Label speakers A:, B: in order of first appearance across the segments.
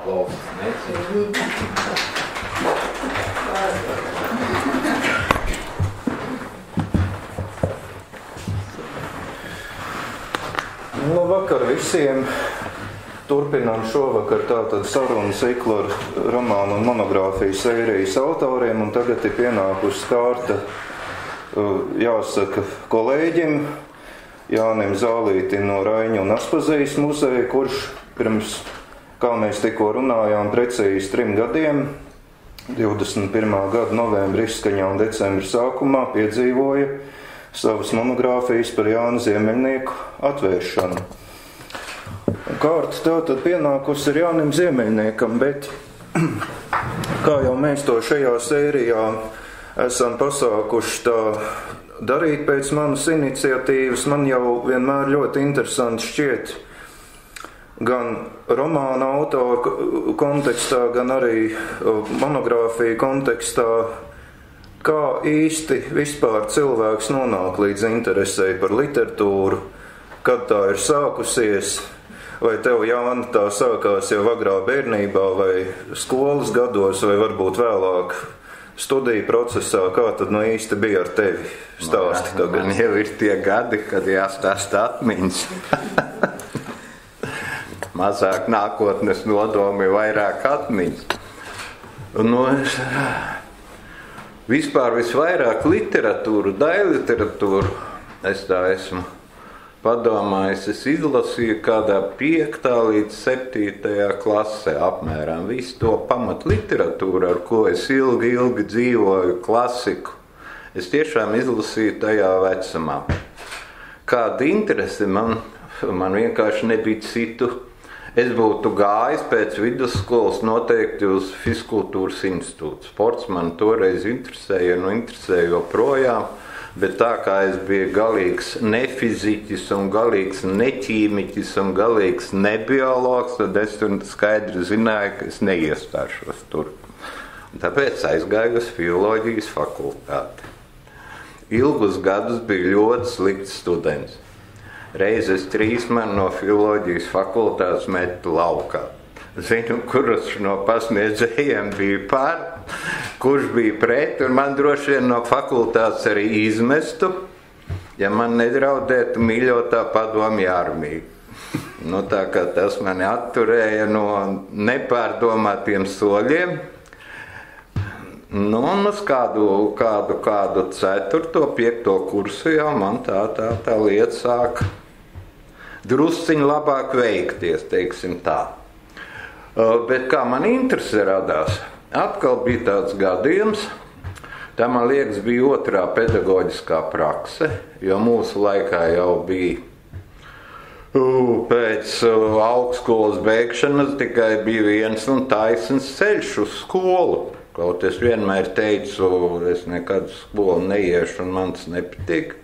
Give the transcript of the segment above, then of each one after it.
A: aplausus necinu.
B: Labvakar visiem! Turpinām šovakar tātad sarunu ciklu ar romānu un monogrāfiju sērijas autoriem, un tagad ir pienākusi kārta, jāsaka, kolēģim Jānim Zālītim no Raiņu un Aspazijas muzeja, kurš pirms, kā mēs tikko runājām, precīzi 3 gadiem, 21. gada novembra izskaņā un decembra sākumā piedzīvoja savas monogrāfijas par Jānu Ziemeļnieku atvēršanu. Kārta tātad pienākusi ar Jānim Ziemeļniekam, bet kā jau mēs to šajā sērijā esam pasākuši tā darīt pēc manas iniciatīvas, man jau vienmēr ļoti interesanti šķiet gan romāna autora kontekstā, gan arī monogrāfija kontekstā, kā īsti vispār cilvēks nonāk līdz interesei par literatūru, kad tā ir sākusies. Vai tev, Jāni, tā sākās jau agrā bērnībā, vai skolas gados, vai varbūt vēlāk studiju procesā? Kā tad no īsti bija ar tevi? Stāsti tagad.
C: Man jau ir tie gadi, kad jāstāsta atmiņas. Mazāk nākotnes nodomi, vairāk atmiņas. Vispār visvairāk literatūru, daļliteratūru, es tā esmu padomājis, es izlasīju kādā 5. līdz 7. klasē apmēram visu to pamat literatūru, ar ko es ilgi dzīvoju, klasiku. Es tiešām izlasīju tajā vecumā. Kāda interese man vienkārši nebija citu. Es būtu gājis pēc vidusskolas noteikti uz Fiskultūras institūtu. Sports man toreiz interesēja, interesēja joprojām. Bet tā kā es biju galīgs nefiziķis un galīgs neķīmiķis un galīgs nebiologs, tad es skaidri zināju, ka es neiestāšos tur. Tāpēc aizgāju uz filoloģijas fakultāti. Ilgus gadus biju ļoti slikts students. Reizes 3 man no filoloģijas fakultātes metu laukā. Zinu, kurš no pasniedzējiem bija par, kurš bija pret, un man droši vien no fakultātes arī izmestu, ja man nedraudētu mīļotā padomju armija. Tā kā tas mani atturēja no nepārdomātiem soļiem. Un uz kādu 4., 5. kursu jau man tā lieta sāk drusciņi labāk veikties, teiksim tā. Bet kā man interese radās, atkal bija tāds gadījums, tā man liekas bija 2. pedagoģiskā prakse, jo mūsu laikā jau bija pēc augstskolas beigšanas tikai bija viens un taisns ceļš uz skolu. Kaut es vienmēr teicu, es nekad uz skolu neiešu un man tas nepatīk.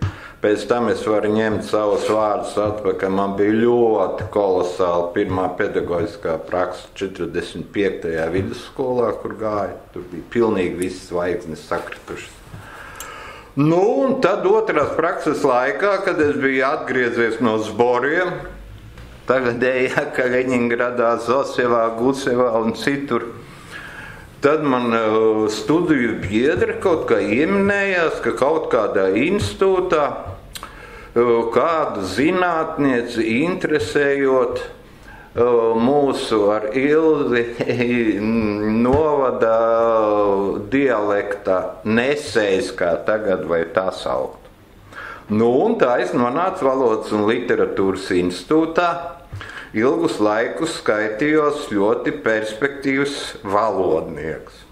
C: Pēc tam es varu ņemt savus vārdus atpakaļ. Man bija ļoti kolosāli 1. pedagoģiskā praksa 45. vidusskolā, kur gāja. Tur bija pilnīgi visas zvaigznes sakritušas. Un tad 2. prakses laikā, kad es biju atgriezies no zboriem, tagadējā Kaļiņingradā, Zosevā, Gusevā un citur, tad man studiju biedri kaut kā ieminējās, ka kaut kādā institūtā kādu zinātnieci interesējot mūsu ar Ilzi novada dialekta nesējs, kā tagad vai tā saukt. Un tā es nonācu Valodas un literatūras institūtā. Ilgus laikus skaitījos ļoti perspektīvs valodnieks.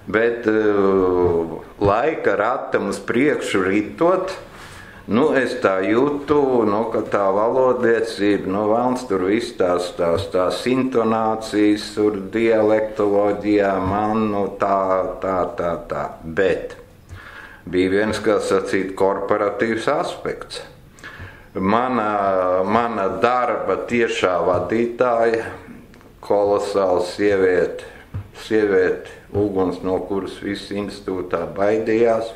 C: Bet laika ratam uz priekšu ritot, es tā jūtu, ka tā valodniecība, velns tur viss tās intonācijas, tur dialektoloģijā, man, tā. Bet bija viens, kā sacīt, korporatīvs aspekts. Mana darba tiešā vadītāja, kolosāla sieviete, uguns, no kuras visi institūtā baidījās.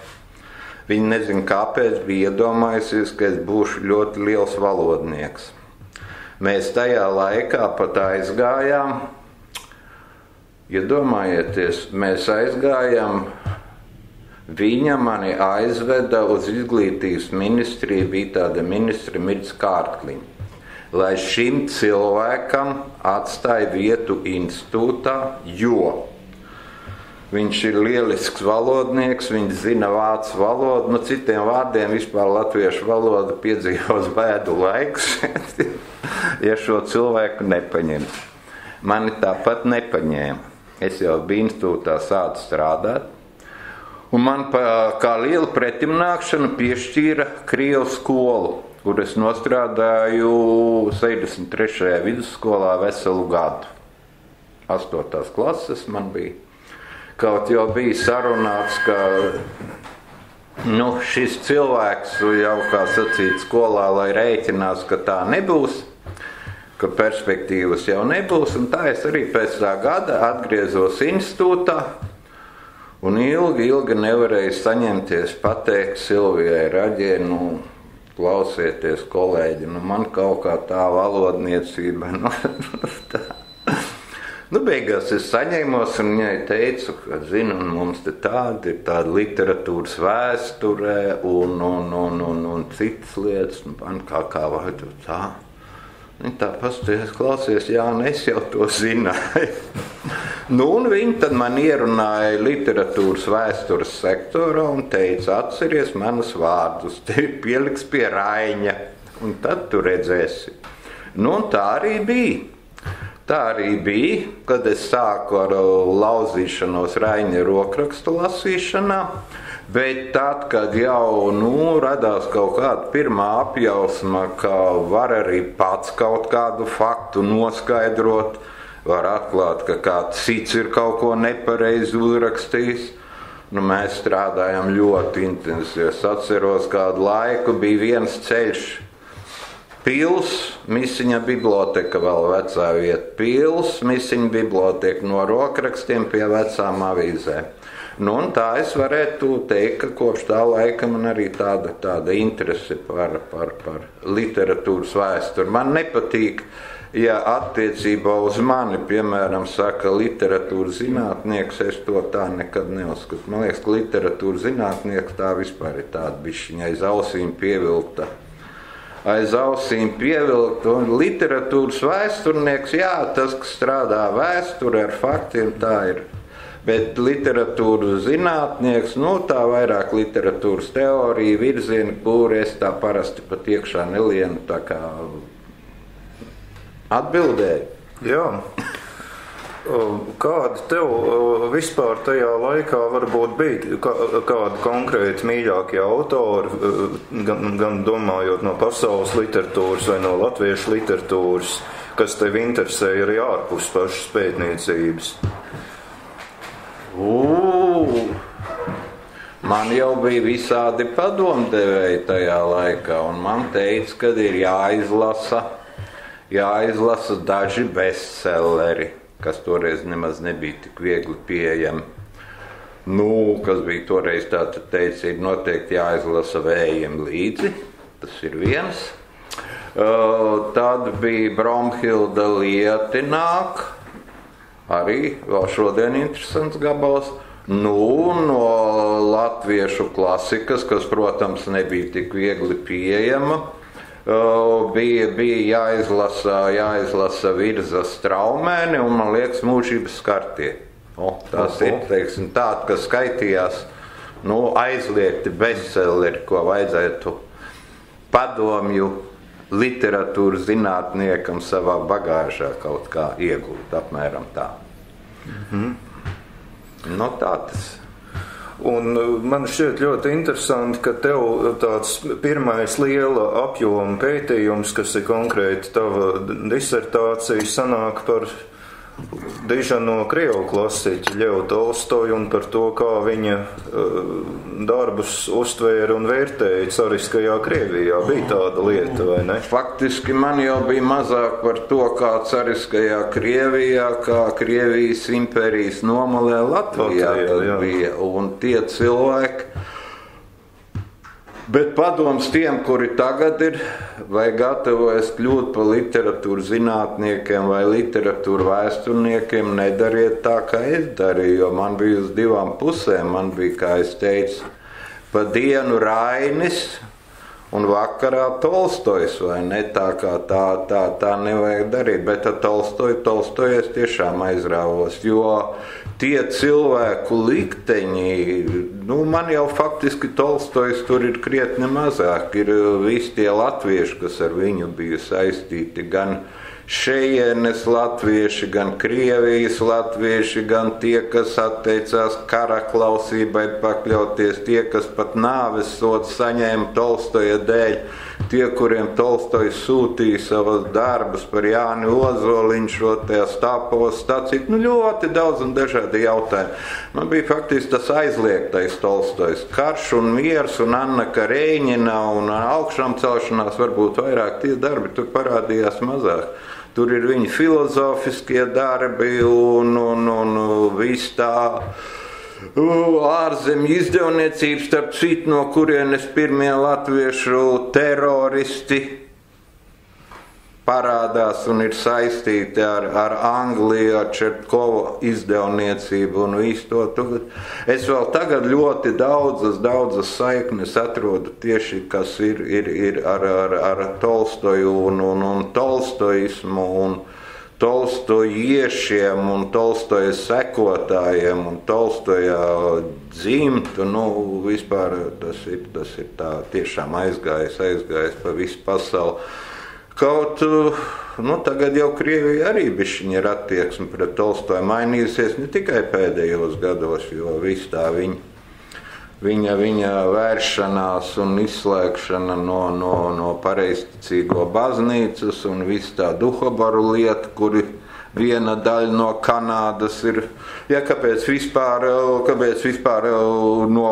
C: Viņa nezinu kāpēc bija iedomājusies, ka es būšu ļoti liels valodnieks. Mēs tajā laikā pat aizgājām Iedomājieties, mēs aizgājām, viņa mani aizveda uz izglītības ministriju, bija tāda ministra Mirds Kārkliņa, lai šim cilvēkam atstāja vietu institūtā, jo viņš ir lielisks valodnieks, viņš zina vācu valodu, citiem vārdiem vispār latviešu valoda piedzīvos bēdu laiks, ja šo cilvēku nepaņem. Mani tāpat nepaņēma. Es jau biju institūtā sācu strādāt, un man kā lielu pretimnākšanu piešķīra Krievu skolu, kur es nostrādāju 63. vidusskolā veselu gadu. 8. klases man bija. Kaut jau bija sarunāts, ka šis cilvēks jau, kā sacīt, skolā, lai rēķinās, ka tā nebūs, ka perspektīvas jau nebūs, un tā es arī pēc tā gada atgriezos institūtā, un ilgi nevarēju saņemties pateikt Silvijai Raģē, klausieties, kolēģi, man kaut kā tā valodniecība, tā. Beigās es saņēmos un viņai teicu, ka, un mums te tāda ir tāda literatūras vēsturē un citas lietas, man kā vajag tā. Tā pasties, klausies, es jau to zināju. Un viņi tad man ierunāja literatūras vēstures sektorā un teica, atceries manus vārdus, tevi pieliks pie Raiņa, un tad tu redzēsi. Un tā arī bija. Tā arī bija, kad es sāku ar lauzīšanos Raiņa rokrakstu lasīšanā, bet tad, kad jau radās kaut kāda pirmā apjausma, ka var arī pats kaut kādu faktu noskaidrot, var atklāt, ka kāds cits ir kaut ko nepareizi uzrakstījis. Mēs strādājam ļoti intensīvi. Es atceros, kādu laiku bija viens ceļš. Pils, Misiņa biblioteka vēl vecā vieta. Pils, Misiņa biblioteka no rokrakstiem pie vecām avīzēm. Un tā es varētu teikt, ka kopš tā laika man arī tāda interese par literatūras vēsturi. Man nepatīk, ja attiecībā uz mani, piemēram, saka literatūras zinātnieks, es to tā nekad neuzskatu. Man liekas, ka literatūras zinātnieks tā vispār ir tāda bišķiņa aiz ausīm pievilkta. Un literatūras vēsturnieks, tas, kas strādā vēsture ar faktiem, tā ir. Bet literatūras zinātnieks, tā vairāk literatūras teorija, virziena, kur es tā parasti pat iekšā nelienu tā kā atbildēju.
B: Jā. Kādi tev vispār tajā laikā varbūt bija kādi konkrēti mīļākie autori, gan domājot no pasaules literatūras vai no latviešu literatūras, kas tev interesēja arī ārpus pašas pētniecības?
C: Man jau bija visādi padomdevēji tajā laikā, un man teica, ka ir jāizlasa daži bestselleri, kas toreiz nemaz nebija tik viegli pieejami. Kas bija toreiz tātad teica, ir noteikti jāizlasa Vējiem līdzi, tas ir viens. Tad bija Bromhilda Lietināk, arī vēl šodien interesants gabals. No latviešu klasikas, kas, protams, nebija tik viegli pieejama, bija jāizlasa Virza Straumēni un, man liekas, Mūžības skartie. Tas ir, teiksim, tāda, kas skaitījās, aizliegti bestselleri, ko vajadzētu padomju literatūras zinātniekam savā bagāžā kaut kā iegūt, apmēram tā. Tā tas.
B: Un man šķiet ļoti interesanti, ka tev tāds pirmais liela apjoma pētījums, kas ir konkrēti tava disertācija, sanāk par dižano krievu klasiķi Ļevu Tolstoju un par to, kā viņa darbus uztvēra un vērtēja cariskajā Krievijā. Bija tāda lieta, vai ne?
C: Faktiski man jau bija mazāk par to, kā cariskajā Krievijā, kā Krievijas impērijas nomalē Latvijā tad bija. Un tie cilvēki, Bet padoms tiem, kuri tagad ir vai gatavojas kļūt par literatūru zinātniekiem vai literatūru vēsturniekiem, nedariet tā, kā es darīju, jo man bija uz divām pusēm. Man bija, kā es teicu, pa dienu Rainis un vakarā Tolstojs, vai ne? Tā kā tā nevajag darīt, bet ar Tolstoju es tiešām aizrāvos, jo tie cilvēku likteņi, man jau faktiski Tolstojs tur ir krietni mazāk, ir visi tie latvieši, kas ar viņu bija saistīti, gan šejienes latvieši, gan Krievijas latvieši, gan tie, kas atteicās kara klausībai pakļauties, tie, kas pat nāves sodu saņēma Tolstoja dēļ, tie, kuriem Tolstojs sūtīja savas darbus par Jāni Ozoliņu, šo tajā Stāpavas staciju, ļoti daudz un dažādi jautājumi. Man bija faktiski tas aizliegtais Tolstojs, Karš un miers un Anna Kareņina un augšām celšanās, varbūt vairāk tie darbi tur parādījās mazāk. Tur ir viņa filozofiskie darbi un viss tā ārzemju izdevniecība, starp citu, no kurienes pirmie latviešu teroristi parādās un ir saistīti ar Angliju, ar Čertkova izdevniecību un visu to. Es vēl tagad ļoti daudzas saiknes atrodu tieši, kas ir ar Tolstoju un tolstojismu un tolstojiešiem un Tolstoja sekotājiem un Tolstoja dzimtu. Vispār tas ir tā tiešām aizgājis pa visu pasauli. Kaut, tagad jau Krievija arī bišķiņa ir attieksme pret Tolstoju mainījusies ne tikai pēdējos gados, jo viss tā viņa vēršanās un izslēgšana no pareizticīgo baznīcas un viss tā Duhobaru lieta, kuri viena daļa no Kanādas ir, kāpēc vispār no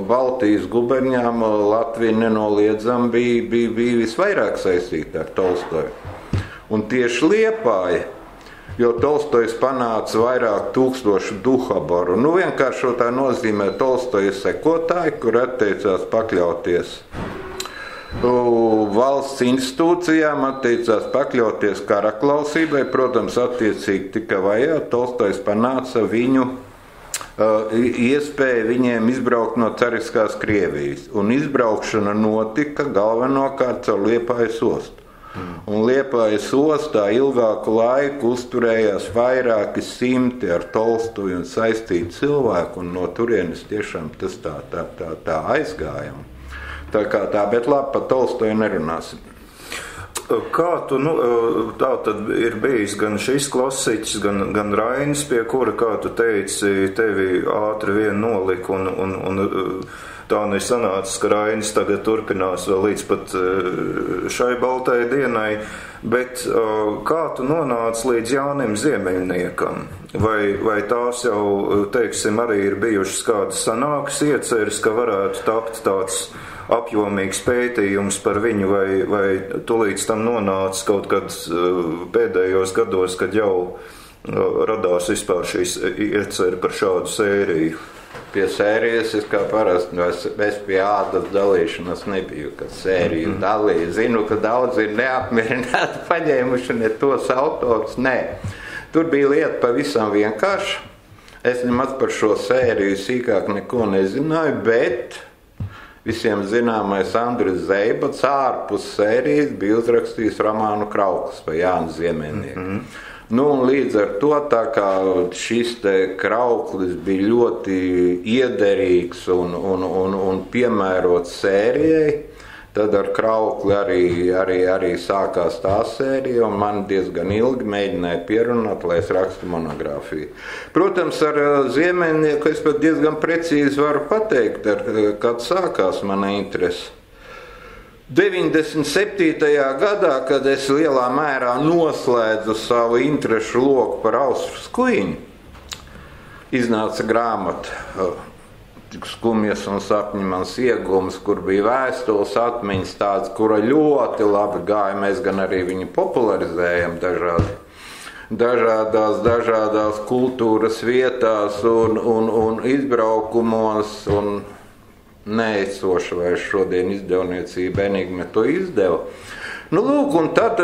C: Baltijas guberņām Latvija nenoliedzam bija visvairāk saistīta ar Tolstoju. Un tieši Liepāja, jo Tolstojs panāca vairāk tūkstošu Duhobaru. Vienkāršotā nozīmē Tolstoja sekotāji, kur atteicās pakļauties valsts institūcijām, atteicās pakļauties karaklausībai, protams, attiecīgi tika vajāt. Tolstojs panāca viņu iespēju viņiem izbraukt no cariskās Krievijas. Un izbraukšana notika galvenokārt caur Liepājas ostu. Un Liepājas ostā ilgāku laiku uzturējās vairāki simti ar Tolstoju un saistīti cilvēku, un no turienes tiešām tas tā aizgāja. Bet labi, par Tolstoju nerunāsim.
B: Kā tu, tā tad ir bijis gan šis klasiķis, gan Rainis, pie kura, kā tu teici, tevi ātri vien nolika, un tā nesanācis, ka Rainis tagad turpinās vēl līdz pat šai baltai dienai, bet kā tu nonāc līdz Jānim Ziemeļniekam? Vai tās jau, teiksim, arī ir bijušas kādas sanākas ieceres, ka varētu tapt tāds apjomīgs pētījums par viņu, vai tu līdz tam nonāc kaut kad pēdējos gados, kad jau radās vispār šīs ieceri par šādu sēriju?
C: Pie sērijas es kā parasti, es pie ādas dalīšanas nebiju, kad sēriju dalīju. Zinu, ka daudz ir neapmierināti paņēmuši ne tos autors, nē. Tur bija lieta pavisam vienkārši. Es nemaz par šo sēriju sīkāk neko nezināju, bet visiem zināmais Andris Zeibats ārpus sērijas bija uzrakstījis romānu Krauklis par Jānu Ziemeļnieku. Un līdz ar to, tā kā šis te Krauklis bija ļoti iederīgs un piemērots sērijai, tad ar Kraukli arī sākās tā sērija, un man diezgan ilgi mēģināja pierunāt, lai es rakstu monogrāfiju. Protams, ar Ziemeļnieku es pat diezgan precīzi varu pateikt, kad sākās mana interese. 97. gadā, kad es lielā mērā noslēdzu savu interešu loku par Austrumu Skujiņu, iznāca grāmata Tik skumjas un sapņi mans iegums, kur bija vēstules atmiņas tāds, kura ļoti labi gāja. Mēs gan arī viņu popularizējam dažādās kultūras vietās un izbraukumos un neesoša vairs šodien izdevniecība Enigme to izdeva. Nu, lūk, un tad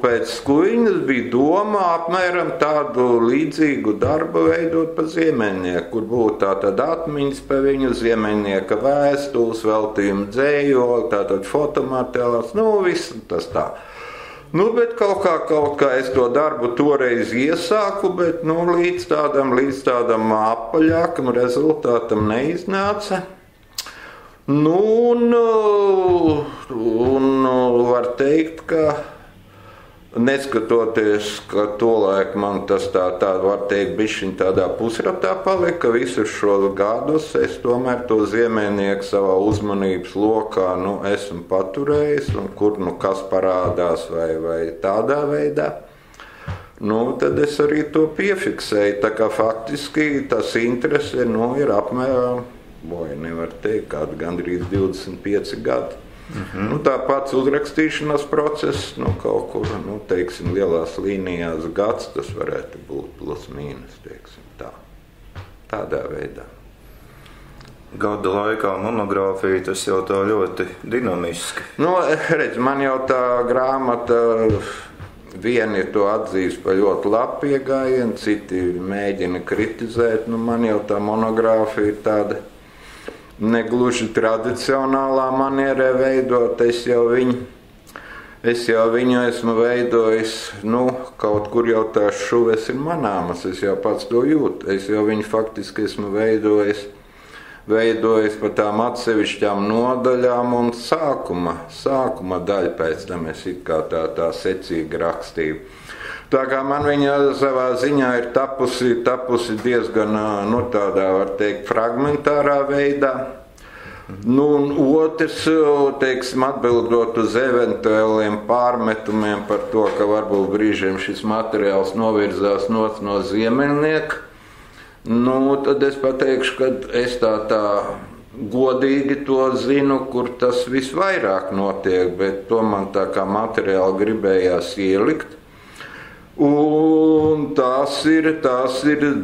C: pēc Skuiņas bija doma apmēram tādu līdzīgu darbu veidot par Ziemeļnieku, kur būtu tātad atmiņas par viņu, Ziemeļnieka vēstules, veltījuma dzējoli, tātad fotomateriāls, viss tas tā. Bet kaut kā es to darbu toreiz iesāku, bet līdz tādam apaļākam rezultātam neiznāca. Un var teikt, ka neskatoties, ka tolaik man tas tā var teikt, bišķiņ tādā pusratā palika, visus šos gadus es tomēr to Ziemeļnieku savā uzmanības lokā, esmu paturējis, un kur, kas parādās vai tādā veidā. Tad es arī to piefiksēju, tā kā faktiski tas interese, ir apmēram, nevar teikt, kādu gandrīz 25 gadi. Tāpats uzrakstīšanas process, kaut kur, teiksim, lielās līnijās gads, tas varētu būt plus mīnus, teiksim, tā. Tādā veidā.
B: Gada laikā monogrāfija, tas jau tā ļoti dinamiski.
C: Redz, man jau tā grāmata, vieni to atzīst par ļoti labu piegājienu, citi mēģina kritizēt, man jau tā monogrāfija ir tāda negluži tradicionālā manierē veidot, es jau viņu esmu veidojis, kaut kur jau tās šuves ir manāmas, es jau pats to jūtu, es jau viņu faktiski esmu veidojis pa tām atsevišķām nodaļām un sākuma daļa pēc tam es it kā tā secīgi rakstīju. Tā kā man viņa savā ziņā ir tapusi diezgan, tādā, var teikt, fragmentārā veidā. Un otrs, teiksim, atbildot uz eventuāliem pārmetumiem par to, ka varbūt brīžiem šis materiāls novirzās no Ziemeļnieka, tad es pateikšu, ka es tā godīgi to zinu, kur tas visvairāk notiek, bet to man tā kā materiāli gribējās ielikt. Un tās ir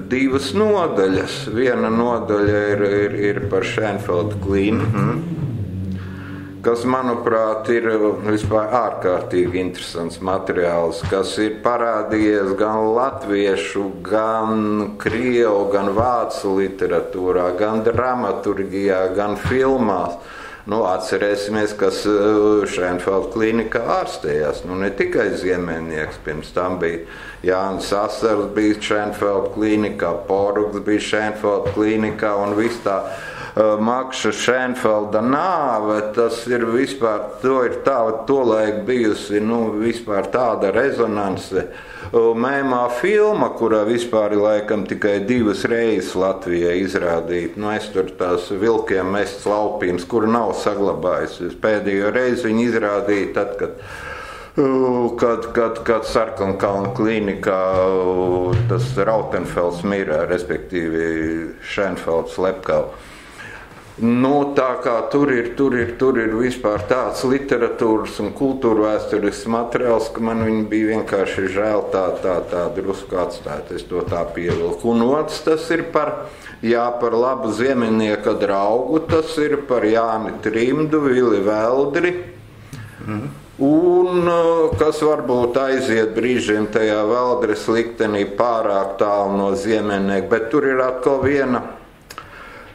C: divas nodaļas. Viena nodaļa ir par Šēnfelda klīniku, kas, manuprāt, ir vispār ārkārtīgi interesants materiāls, kas ir parādījies gan latviešu, gan krievu, gan vācu literatūrā, gan dramaturgijā, gan filmās. Atcerēsimies, kas Šēnfelda klīnikā ārstējās. Ne tikai Ziemeļnieks, pirms tam bija Jānis Asars bija Šēnfelda klīnikā, Porugs bija Šēnfelda klīnikā un viss tā Makša Šēnfelda nāve, tas ir vispār, to ir tolaik bijusi, vispār tāda rezonanse. Mēmā filma, kurā vispār ir laikam tikai 2 reizes Latvijai izrādīt, es tur tās vilkiem mests laupījums, kuru nav saglabājis. Pēdējo reizi viņi izrādīja tad, kad Sarkankalna klīnikā tas Rautenfelds mirā, respektīvi Šēnfelds Lepkava. Tā kā tur ir vispār tāds literatūras un kultūrvēsturisks materiāls, ka man viņu bija vienkārši žēl tā drusku atstāt, es to tā pievilku. Un otrs, tas ir par labu Ziemeļnieka draugu, tas ir par Jāni Trimdu, Vili Veldri, un kas varbūt aiziet brīžiem tajā Veldres liktenī pārāk tālu no Ziemeļnieka, bet tur ir atkal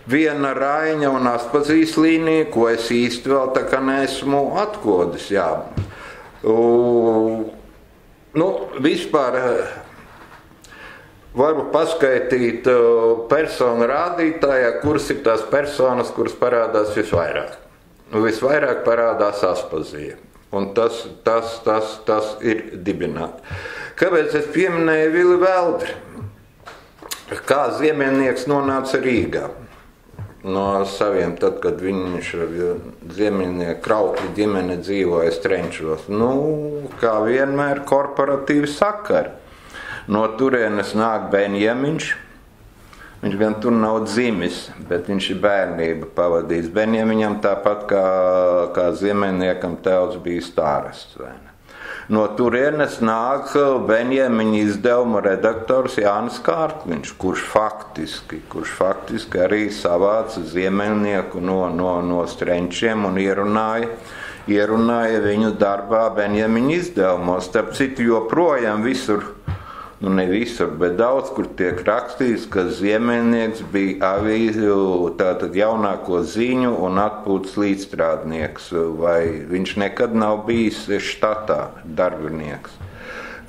C: viena Raiņa un Aspazīs līnija, ko es īsti vēl tā kā neesmu atkodis, jā. Vispār varu paskaitīt personu rādītājā, kuras ir tās personas, kuras parādās visvairāk. Visvairāk parādās Aspazija, un tas ir dibināti. Kāpēc es pieminēju Vili Veldri? Kā Ziemeļnieks nonāca Rīgā? No saviem, tad, kad viņš Ziemeļnieku Kraukļa ģimene dzīvoja Strenčos. Kā vienmēr korporatīvi sakari. No turienes nāk Benjamiņš. Viņš gan tur nav dzimis, bet viņš ir bērnība pavadījis. Benjamiņam tāpat kā Ziemeļniekam tēvs bija stārasts. No turienes nāk Benjamiņa izdevuma redaktors Jānis Kārkliņš, kurš faktiski arī savāca Ziemeļnieku no Strenčiem un ierunāja viņu darbā Benjamiņa izdevumos. Starp citu, joprojām visur, ne visur, bet daudz, kur tiek rakstīts, ka Ziemeļnieks bija avīžu, tātad jaunāko ziņu un atpūtas līdzstrādnieks, vai viņš nekad nav bijis štatā darbinieks.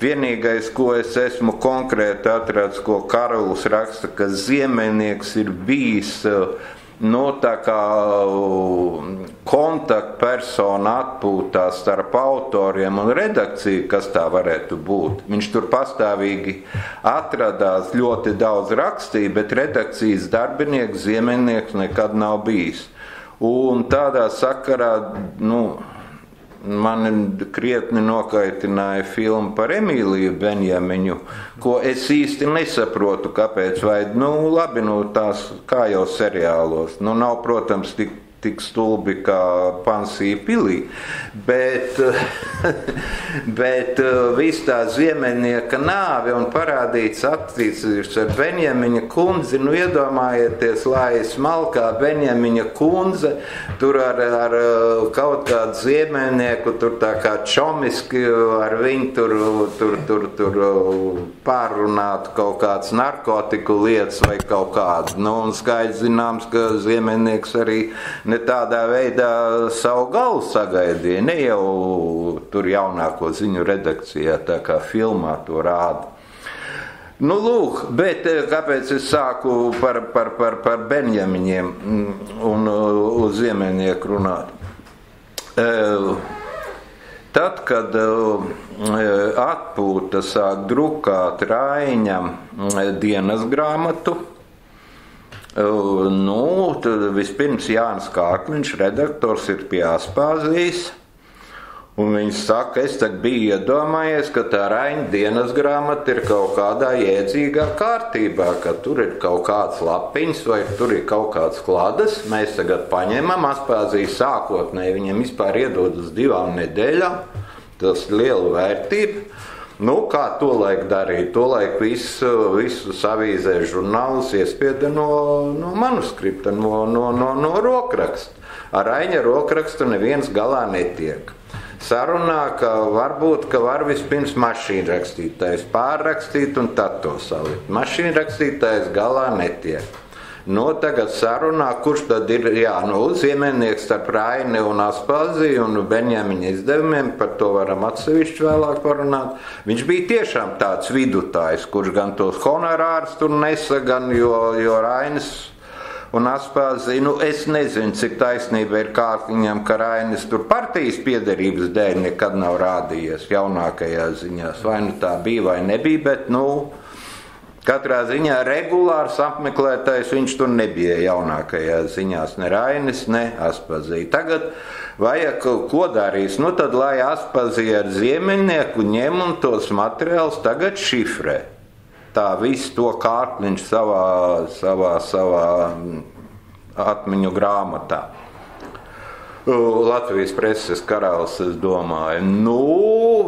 C: Vienīgais, ko es esmu konkrēti atradis, ko Karols raksta, ka Ziemeļnieks ir bijis tā kā kontaktpersona atpūtā starp autoriem un redakciju, kas tā varētu būt. Viņš tur pastāvīgi atradās, ļoti daudz rakstīja, bet redakcijas darbinieks Ziemeļnieks nekad nav bijis. Un tādā sakarā, mani krietni nokaitināja filma par Emīliju Benjamiņu, ko es īsti nesaprotu, kāpēc, vai, labi, tās kā jau seriālos, nav, protams, tik stulbi kā Pansija pilī, bet viss tā Ziemeļnieka nāve un parādīts attīstības ar Benjamiņa kundzi, iedomājieties, lai smalkā Benjamiņa kundze, tur ar kaut kādu Ziemeļnieku, tur tā kā čomiski ar viņu tur pārrunātu kaut kāds narkotiku lietas vai kaut kādu. Un skaidrs zināms, ka Ziemeļnieks arī ne tādā veidā savu galvu sagaidīja, ne jau tur jaunāko ziņu redakcijā, tā kā filmā to rāda. Lūk, bet kāpēc es sāku par Benjamiņiem un uz Ziemeļnieku runāt? Tad, kad atpūta sāk drukāt Raiņam dienas grāmatu, tad vispirms Jānis Kārkliņš, redaktors, ir pie Aspāzijas, un viņš saka, es tagad biju iedomājies, ka tā Raiņa dienas grāmata ir kaut kādā jēdzīgā kārtībā, ka tur ir kaut kāds lapiņš vai tur ir kaut kāds kladas, mēs tagad paņemam Aspāzijas sākotnēji, viņam vispār iedod uz 2 nedēļām, tas ir liela vērtība. Kā tolaik darīja? Tolaik visus avīzē žurnālus iespieda no manuskripta, no rokraksta. Ar Raiņa rokrakstu neviens galā netiek. Sarunā, ka varbūt, ka var vispirms mašīnrakstītājs pārrakstīt un tad to salikt. Mašīnrakstītājs galā netiek. Tagad sarunā, kurš tad ir, Ziemeļnieks starp Raini un Aspāziju un Benjamiņa izdevumiem, par to varam atsevišķi vēlāk parunāt. Viņš bija tiešām tāds vidutājs, kurš gan tos honorārus tur nesa, gan jo Rainis un Aspāzija, es nezinu, cik taisnība ir Kārkliņam, ka Rainis tur partijas piederības dēļ nekad nav rādījies jaunākajās ziņās. Vai tā bija vai nebija, bet, katrā ziņā regulārs apmeklētājs viņš tur nebija jaunākajās ziņās, ne Rainis, ne Aspāzija. Tagad vajag, ko darīs? Tad, lai Aspāzija ar Ziemeļnieku ņem un tos materiālus tagad šifrē. Tā visu to Kārkliņš savā atmiņu grāmatā. Latvijas preses karalis, es domāju,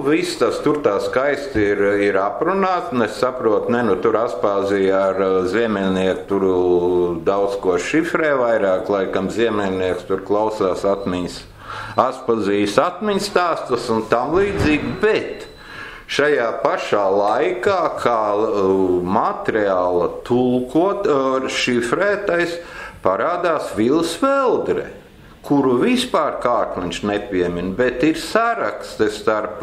C: viss tas tur tā skaisti ir aprunāts, un es saprotu, tur Aspāzija ar Ziemeļnieku tur daudz ko šifrē vairāk, laikam Ziemeļnieks tur klausās Aspāzijas atmiņas stāstus un tam līdzīgi, bet šajā pašā laikā, kā materiāla tulkot, šifrētais parādās Vils Veldre, kuru vispār Kārkliņš nepiemin, bet ir sarakste starp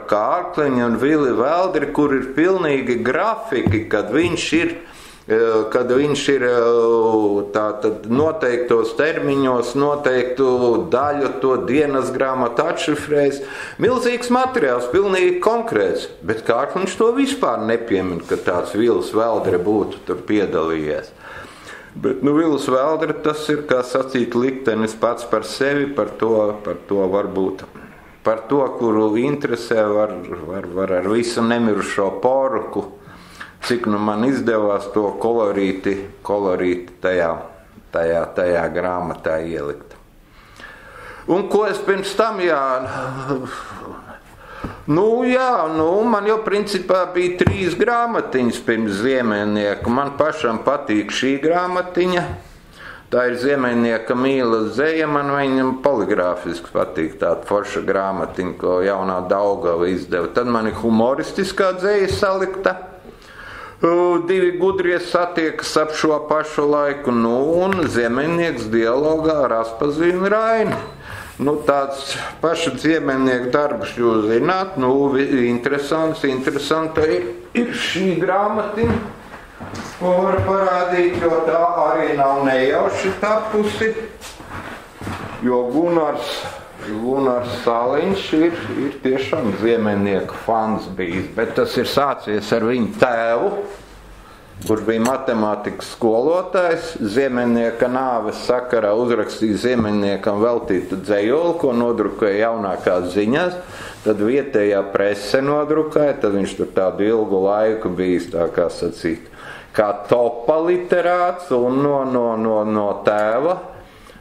C: Kārkliņu un Vili Veldri, kur ir pilnīgi grafiki, kad viņš ir tātad noteiktos termiņos, noteiktu daļu to dienas grāmatu atšifrējis. Milzīgs materiāls, pilnīgi konkrēts, bet Kārkliņš to vispār nepiemin, ka tāds Vils Veldre būtu tur piedalījies. Bet Vils Veldre, tas ir, kā sacīt, liktenis pats par sevi, par to varbūt, par to, kuru interesē var ar visu nemirušo porku, cik man izdevās to kolorīti tajā grāmatā ielikt. Un ko es pirms tam, Man jau principā bija 3 grāmatiņas pirms Ziemeļnieka. Man pašam patīk šī grāmatiņa. Tā ir Ziemeļnieka mīlas dzeja, man viņam poligrāfiski patīk tāda forša grāmatiņa, ko jaunā Daugava izdeva. Tad man ir humoristiskā dzeja salikta. 2 gudrie satiekas ap šo pašu laiku, un Ziemeļnieks dialogā ar Aspazīnu Raini. Tāds paša Ziemeļnieka darbs, jūs zināt, interesanta ir šī grāmatiņa, ko var parādīt, jo tā arī nav nejauši tapusi, jo Gunārs Saliņš ir tiešām Ziemeļnieka fans bijis, bet tas ir sācies ar viņu tēvu, kurš bija matemātikas skolotājs. Ziemeļnieka nāves sakarā uzrakstīja Ziemeļniekam veltītu dzejoli, ko nodrukoja jaunākās ziņās. Tad vietējā prese nodrukoja, tad viņš tur tādu ilgu laiku bijis, tā kā sacīt, kā topa literāts, un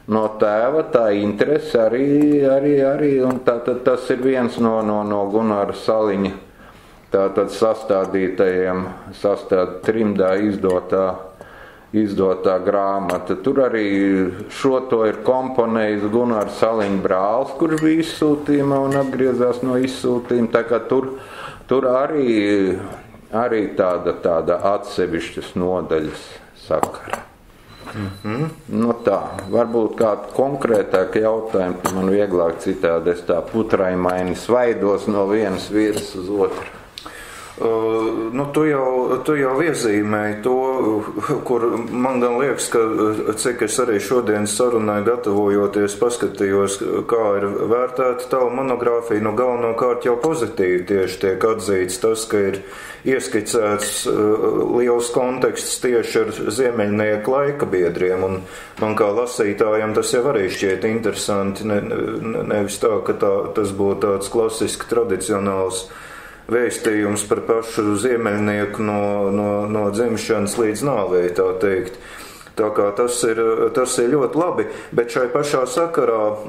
C: no tēva tā interese arī, un tas ir viens no Gunāra Saliņa tātad sastādītajiem, trimdā izdotā grāmata. Tur arī šo to ir komponējis Gunārs Saliņa brālis, kurš bija izsūtījumā un atgriezās no izsūtījuma. Tā kā tur arī tāda atsevišķas nodaļas sakara. Tā, varbūt kādu konkrētāku jautājumu, tad man vieglāk citādi, es tā putraimaini svaidos no vienas vietas uz otru.
B: Tu jau iezīmēji to, kur man gan liekas, ka cik es arī šodien sarunai gatavojoties paskatījos, kā ir vērtēta tava monogrāfija, galvenokārt jau pozitīvi tieši tiek atzīts tas, ka ir ieskicēts liels konteksts tieši ar Ziemeļnieku laika biedriem, un man kā lasītājam tas jau arī šķiet interesanti, nevis tā, ka tas būtu tāds klasiski tradicionāls vēstījums par pašu Ziemeļnieku no dzimšanas līdz nāvei, tā teikt. Tā kā tas ir ļoti labi, bet šai pašā sakarā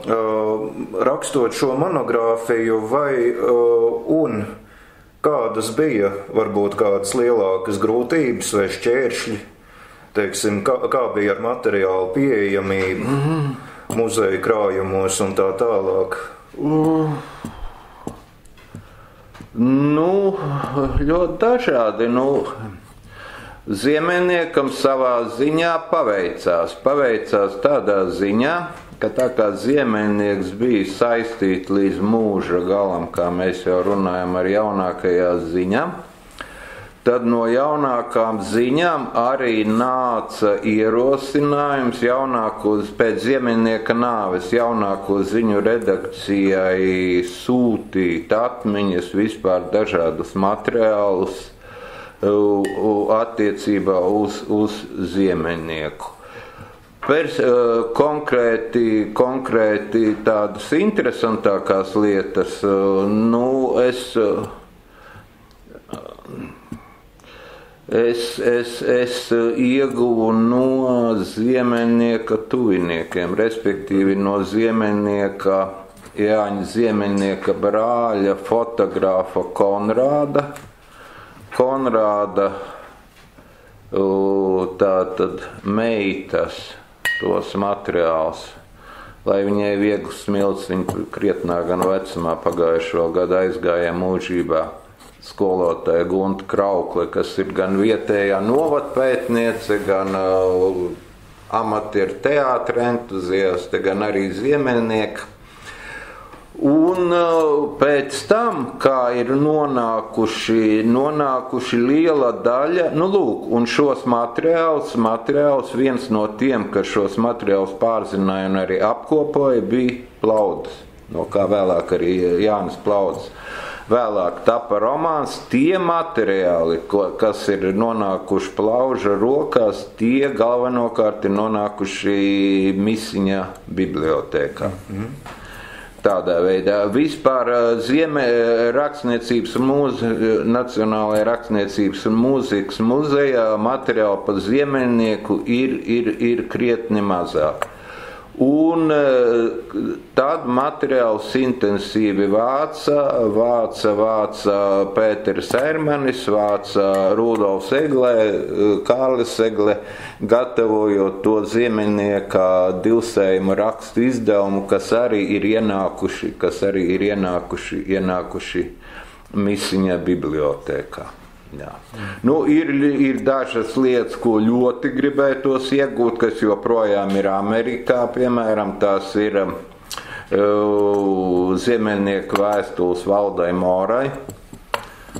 B: rakstot šo monogrāfiju un kādas bija varbūt kādas lielākas grūtības vai šķēršļi, teiksim, kā bija ar materiālu pieejamību, muzeja krājumos un tā tālāk?
C: Ļoti dažādi. Ziemeļniekam savā ziņā paveicās. Paveicās tādā ziņā, ka tā kā Ziemeļnieks bija saistīts līdz mūža galam, kā mēs jau runājam, ar jaunākajām ziņām, tad no jaunākām ziņām arī nāca ierosinājums pēc Ziemeļnieka nāves jaunāko ziņu redakcijai sūtīt atmiņas, vispār dažādus materiālus attiecībā uz Ziemeļnieku. Konkrēti tādas interesantākās lietas, Es ieguvu no Ziemeļnieka tuviniekiem, respektīvi no Jāņa Ziemeļnieka brāļa fotogrāfa Konrāda tātad meitas tos materiālus, lai viņai viegli smilts, viņa krietnā gan vecumā pagājušo gadu aizgāja mūžībā. Skolotāja Gunta Kraukle, kas ir gan vietējā novadpētniece, gan amatieru teātra entuziaste, gan arī Ziemeļnieka. Un pēc tam, kā ir nonākuši liela daļa, un šos materiālus, viens no tiem, kas šos materiālus pārzināja un arī apkopoja, bija Plaudas, no kā vēlāk arī Jānis Plaudas. Vēlāk tapa romāns, tie materiāli, kas ir nonākuši Plauža rokās, tie galvenokārt ir nonākuši Misiņa bibliotēkā. Tādā veidā. Vispār Nacionālajā rakstniecības un mūzikas muzejā materiāli par Ziemeļnieku ir krietni mazāk. Un tad materiāls intensīvi vāca Pēters Ermanis, vāca Rudolfs Eglē, Kārlis Eglē, gatavojot to Ziemeļnieka divsējuma rakstu izdevumu, kas arī ir ienākuši Misiņa bibliotēkā. Jā. Nu, ir dažas lietas, ko ļoti gribētos iegūt, kas joprojām ir Amerikā, piemēram, tās ir Ziemeļnieka vēstules Valdai Morai,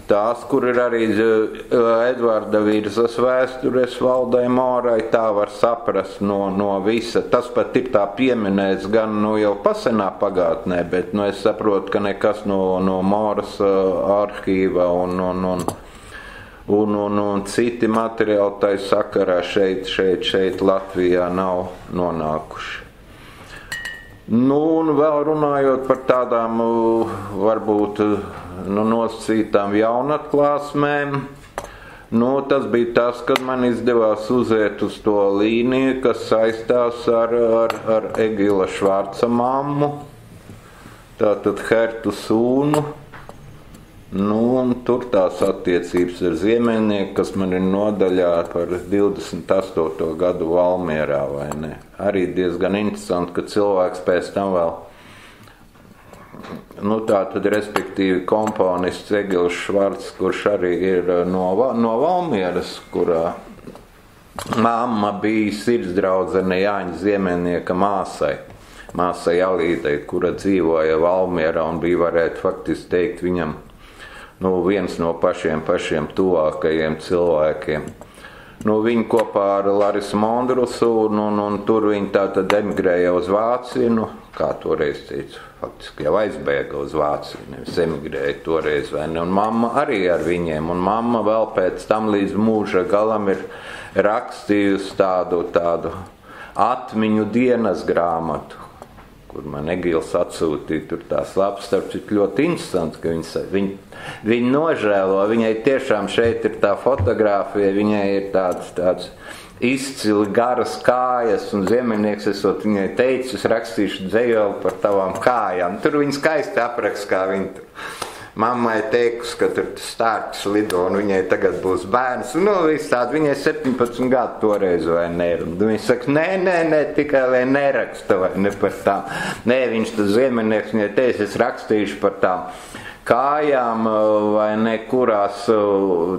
C: tās, kur ir arī Edvarda Virzas vēstures Valdai Morai, tā var saprast no visa. Tas pat ir tā pieminēts gan jau pasenā pagātnē, bet es saprotu, ka nekas no Moras arhīva un citi materiāli tai sakarā šeit Latvijā nav nonākuši. Nu, un vēl runājot par tādām, varbūt, nosacītām jaunatklāsmēm, tas bija tas, kad man izdevās uziet uz to līniju, kas saistās ar Egila Švarca mammu, tātad Hertu sūnu. Un tur tās attiecības ar Ziemeļnieku, kas man ir nodaļā par 28. gadu Valmierā, vai ne? Arī diezgan interesanti, ka cilvēks pēc tam vēl, tātad respektīvi komponists Egils Švarcs, kurš arī ir no Valmieras, kurā mamma bija sirdsdraudzene Jāņa Ziemeļnieka māsai Alīdei, kura dzīvoja Valmierā un bija, varētu faktiski teikt, viņam viens no pašiem tuvākajiem cilvēkiem. Viņi kopā ar Larisu Mondrusu, un tur viņi tātad emigrēja uz Vāciju, kā toreiz teicu, faktiski jau aizbēga uz Vāciju, nevis emigrēja toreiz, vai ne, un mamma arī ar viņiem, un mamma vēl pēc tam līdz mūža galam ir rakstījusi tādu atmiņu dienas grāmatu, kur man Egils atsūtīja tur tās lapas, starp citu ļoti interesanti, ka viņi nožēlo, viņai tiešām šeit ir tā fotogrāfija, viņai ir tāds izcili garas kājas, un Ziemeļnieks esot viņai teicis, es rakstīšu dzejoli par tavām kājām. Tur viņa skaisti apraksta, kā viņa tur. Mammai teikusi, ka tur stārķis lido, un viņai tagad būs bērns, viss tādi, viņai 17 gadu toreiz, vai ne, un viņa saka, nē, tikai lai neraksta, vai ne par tām. Nē, viņš tas Ziemeļnieks viņai teica, es rakstīšu par tām kājām, vai ne, kurās,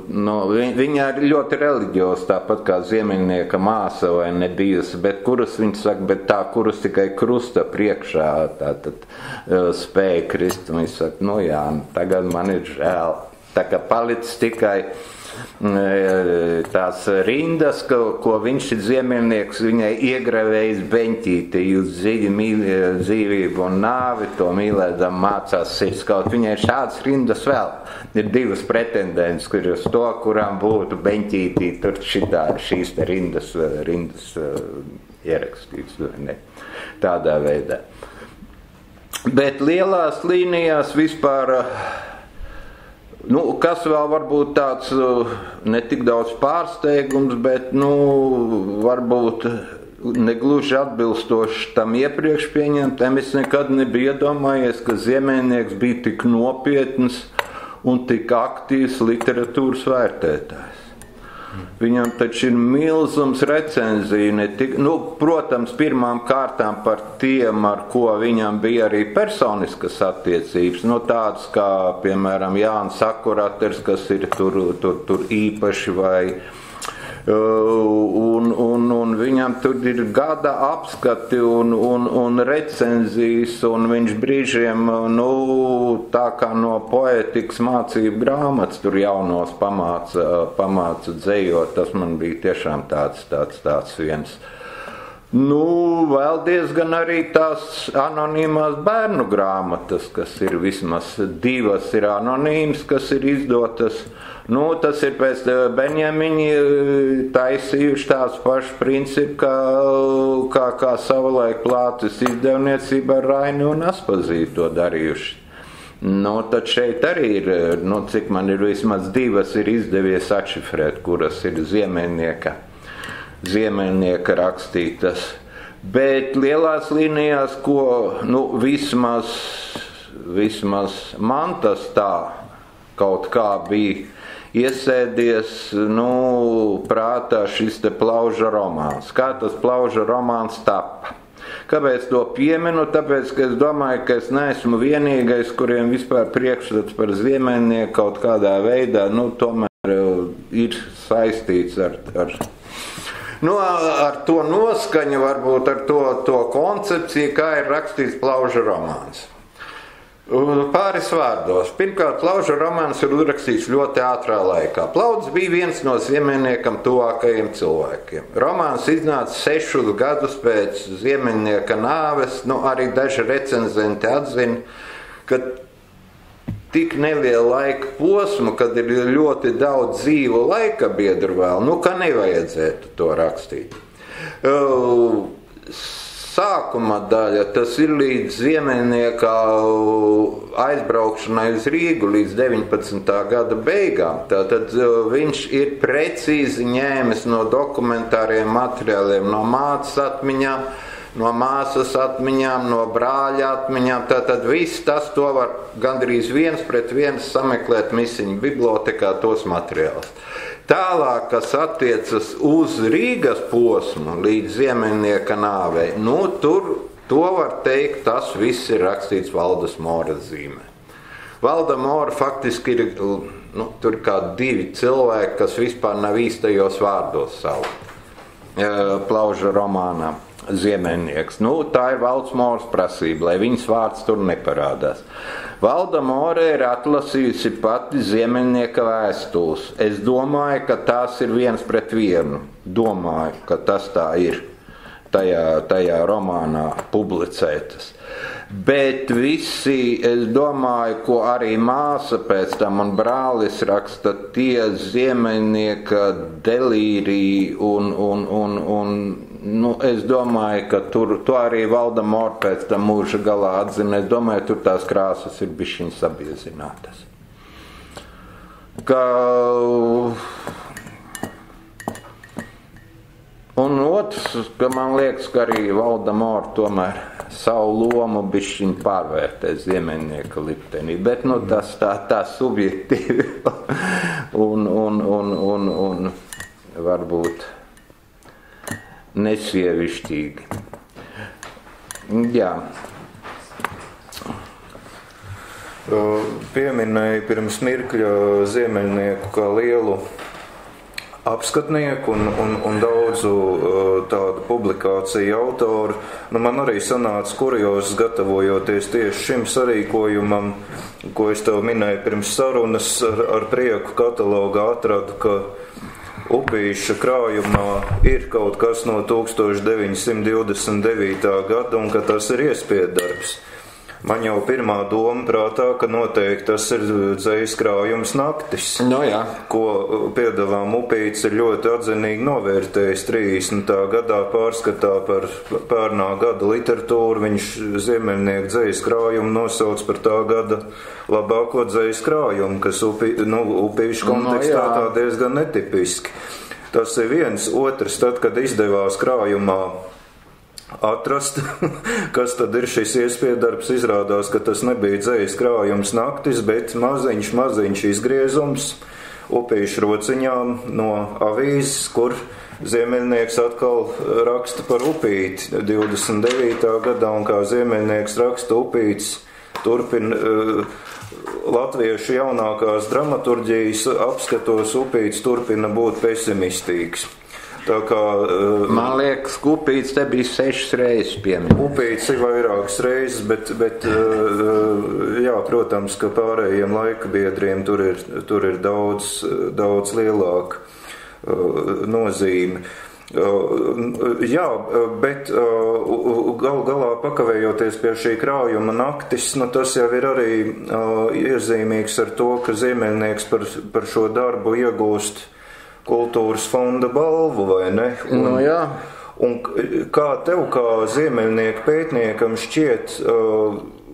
C: viņa ir ļoti reliģiosa, tāpat kā Ziemeļnieka māsa, vai ne, bijusi, bet kuras, viņa saka, bet tā, kuras tikai krusta priekšā, tātad spēja krist, un viņa saka, jā, tagad man ir žēl, tā kā palicis tikai tās rindas, ko viņš ir Ziemeļnieks, viņai iegravējis beņķīti, jūs dzīvību un nāvi, to mīlēdam mācās sirds, kaut viņai šādas rindas vēl. Ir divas pretendentes, kur uz to, kurām būtu beņķītī, tur šīs rindas ierakstīts, ne, tādā veidā. Bet lielās līnijās vispār, kas vēl varbūt tāds ne tik daudz pārsteigums, bet, varbūt negluži atbilstoši tam iepriekš pieņemtam, es nekad nebiju iedomājies, ka Ziemeļnieks bija tik nopietns un tik aktīvs literatūras vērtētājs. Viņam taču ir milzums recenziju, protams, pirmām kārtām par tiem, ar ko viņam bija arī personiskas attiecības, tādas kā, piemēram, Jānis Akuraters, kas ir tur īpaši, vai un viņam tur ir gada apskati un recenzijas, un viņš brīžiem, tā kā no poētikas mācību grāmatas tur jaunos pamāca dzejot, tas man bija tiešām tāds viens. Vēl diezgan arī tās anonīmās bērnu grāmatas, kas ir vismaz divas ir anonīmas, kas ir izdotas. Tas ir pēc Benjamiņi taisījuši tāds pašs princips, kā savulaik Plātes izdevniecība ar Raini un Aspazīti to darījuši. Tad šeit arī ir, cik man ir vismaz divas ir izdevies atšifrēt, kuras ir Ziemeļnieka rakstītas. Bet lielās līnijās, ko vismaz man tas tā kaut kā bija iesēdies, prātā šis te Plauža romāns. Kā tas Plauža romāns tapa? Kāpēc to pieminu? Tāpēc, ka es domāju, ka es neesmu vienīgais, kuriem vispār priekšstats par ziemeļnieku kaut kādā veidā, tomēr ir saistīts ar to noskaņu, varbūt ar to koncepciju, kā ir rakstīts Plauža romāns. Pāris vārdos. Pirmkārt, Plauža romāns ir uzrakstīts ļoti ātrā laikā. Plauds bija viens no ziemeļniekam tuvākajiem cilvēkiem. Romāns iznāca 6 gadus pēc ziemeļnieka nāves. Arī daži recenzenti atzina, ka tik nelielu laika posmu, kad ir ļoti daudz dzīvu laika biedru vēl, ka nevajadzētu to rakstīt. Sākuma daļa, tas ir līdz ziemeļnieka aizbraukšanai uz Rīgu līdz 19. gada beigām. Tātad viņš ir precīzi ņēmis no dokumentāriem materiāliem, no mātes atmiņām, no māsas atmiņām, no brāļa atmiņām. Tātad viss tas to var gandrīz 1:1 sameklēt Misiņu bibliotekā tos materiālus. Tālāk, kas attiecas uz Rīgas posmu līdz ziemeļnieka nāvei, to var teikt, tas viss ir rakstīts Valdas Mora zīmē. Valda Mora faktiski ir, tur kā 2 cilvēki, kas vispār nav īstajos vārdos saukt Plauža romānā ziemeļnieks. Tā ir Valds Moras prasība, lai viņas vārds tur neparādās. Valda More ir atlasījusi pati ziemeļnieka vēstules. Es domāju, ka tās ir 1:1. Domāju, ka tas tā ir tajā romānā publicētas. Bet visi, es domāju, ko arī māsa pēc tam un brālis raksta, tie ziemeļnieka delīriji un es domāju, ka to arī Valda Mora pēc tam mūža galā atzina. Es domāju, tur tās krāsas ir bišķiņ sabiezinātas. Un otrs, ka man liekas, ka arī Valda Mora tomēr savu lomu bišķiņ pārvērtē ziemeļnieka liktenī. Bet tas tā subjektīvi un varbūt nesievišķīgi. Jā.
B: Pieminēja pirms mirkļa ziemeļnieku kā lielu apskatnieku un daudzu tādu publikāciju autoru. Man arī sanāca kurjos, gatavojoties tieši šim sarīkojumam, ko es tev minēju pirms sarunas, ar prieku katalogā atradu, ka Upīša krājumā ir kaut kas no 1929. gada un ka tas ir iespieddarbs. Man jau pirmā doma prātā, ka noteikti tas ir dzejas krājums Naktis, ko piedalām Upīts ir ļoti atzinīgi novērtējis 30. gadā pārskatā par pērnā gada literatūru. Viņš ziemeļnieku dzejas krājumu nosauc par tā gada labāko dzejas krājumu, kas Upīšu kontekstā tā diezgan netipiski. Tas ir viens. Otrs, tad, kad izdevās krājumā atrast, kas tad ir šis iespieddarbs, izrādās, ka tas nebija dzejas krājums Naktis, bet maziņš izgriezums Upīšu rociņām no avīzes, kur ziemeļnieks atkal raksta par Upīti 29. gadā, un kā ziemeļnieks raksta, Upīts turpina latviešu jaunākās dramaturģijas apskatos, Upīts turpina būt pesimistīgs.
C: Man liekas, ka Upīts te bija 6 reizes pieminēts.
B: Upīts ir vairākas reizes, bet jā, protams, ka pārējiem laika biedriem tur ir daudz lielāka nozīme. Jā, bet gal galā pakavējoties pie šī krājuma Naktis, tas jau ir arī iezīmīgs ar to, ka ziemeļnieks par šo darbu iegūst kultūras fonda balvu, vai ne? Un kā tev, kā ziemeļnieku pētniekam, šķiet,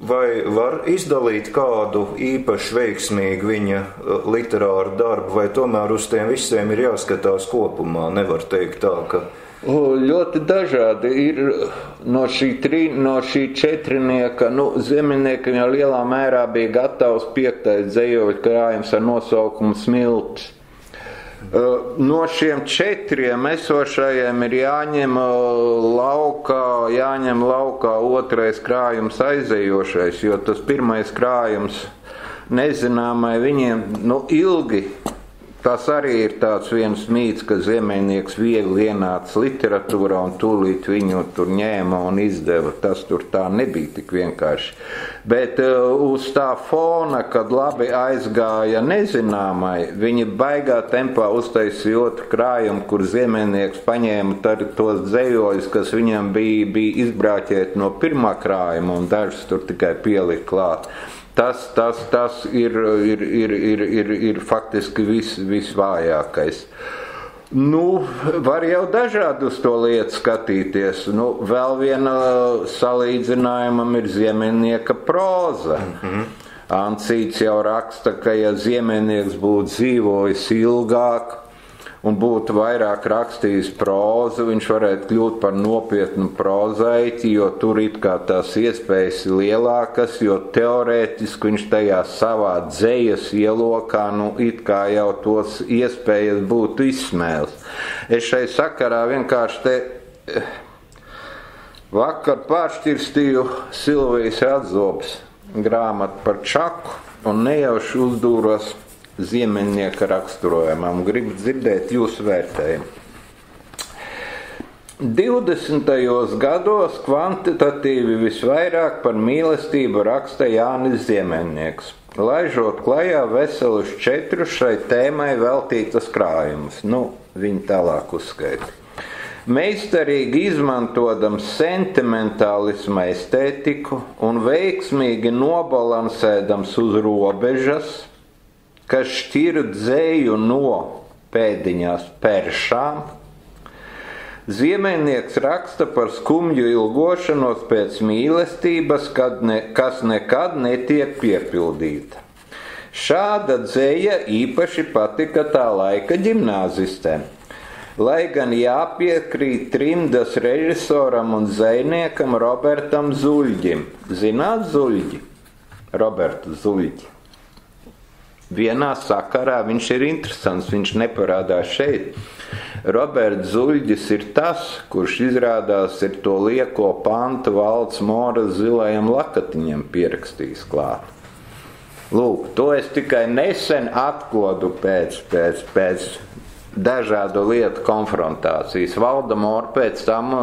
B: vai var izdalīt kādu īpaši veiksmīgu viņa literāru darbu, vai tomēr uz tiem visiem ir jāskatās kopumā? Nevar teikt tā, ka...
C: Ļoti dažādi ir no šī četrinieka. Ziemeļniekam jau lielā mērā bija gatavs 5. dzejoļu krājums ar nosaukumu Smilts. No šiem 4 esošajiem ir jāņem laukā 2. krājums aizejošais, jo tas 1. krājums nezināmai viņiem ilgi. Tas arī ir tāds viens mīts, ka ziemeļnieks viegli ienāca literatūrā un tūlīt viņu tur ņēma un izdeva. Tas tur tā nebija tik vienkārši. Bet uz tā fona, kad labi aizgāja nezināmai, viņi baigā tempā uztaisīja 2. krājumu, kur ziemeļnieks paņēma tos dzejoļus, kas viņam bija izbrāķēti no 1. krājuma un dažus tur tikai pielika klāt. Tas ir faktiski visvājākais. Var jau dažādi uz to lietu skatīties. Vēl viena salīdzinājumam ir ziemeļnieka proza. Ancīts jau raksta, ka ja ziemeļnieks būtu dzīvojis ilgāk un būtu vairāk rakstījis prózu, viņš varētu kļūt par nopietnu prozaiti, jo tur it kā tās iespējas ir lielākas, jo teorētiski viņš tajā savā dzejas ielokā, it kā jau tos iespējas būtu izsmēlis. Es šai sakarā vienkārši vakar pāršķirstīju Silvijas Atzobes grāmatu par Čaku un nejauši uzdūros ziemeļnieka raksturojumam. Gribu dzirdēt jūsu vērtējumu. 20. gados kvantitatīvi visvairāk par mīlestību raksta Jānis Ziemeļnieks, laižot klajā veselus 4 šai tēmai veltītas krājumus. Viņi tālāk uzskaita. Meistarīgi izmantodams sentimentālisma estētiku un veiksmīgi nobalansēdams uz robežas, kas šķir dzēju no pēdiņās peršām, Ziemeļnieks raksta par skumju ilgošanos pēc mīlestības, kas nekad netiek piepildīta. Šāda dzēja īpaši patika tā laika ģimnāzistēm, lai gan jāpiekrīt trimdas režisoram un dzejniekam Robertam Zuļģim. Zināt Zuļģi? Robertu Zuļģi. Vienā sakarā viņš ir interesants, viņš neparādās šeit. Roberts Zuļģis ir tas, kurš izrādās ir to lieko pantu Valds Moras zilajam lakatiņam pierakstījis klāt. Lūk, to es tikai nesen atkodu pēc dažādu lietu konfrontācijas. Valda Mora pēc tam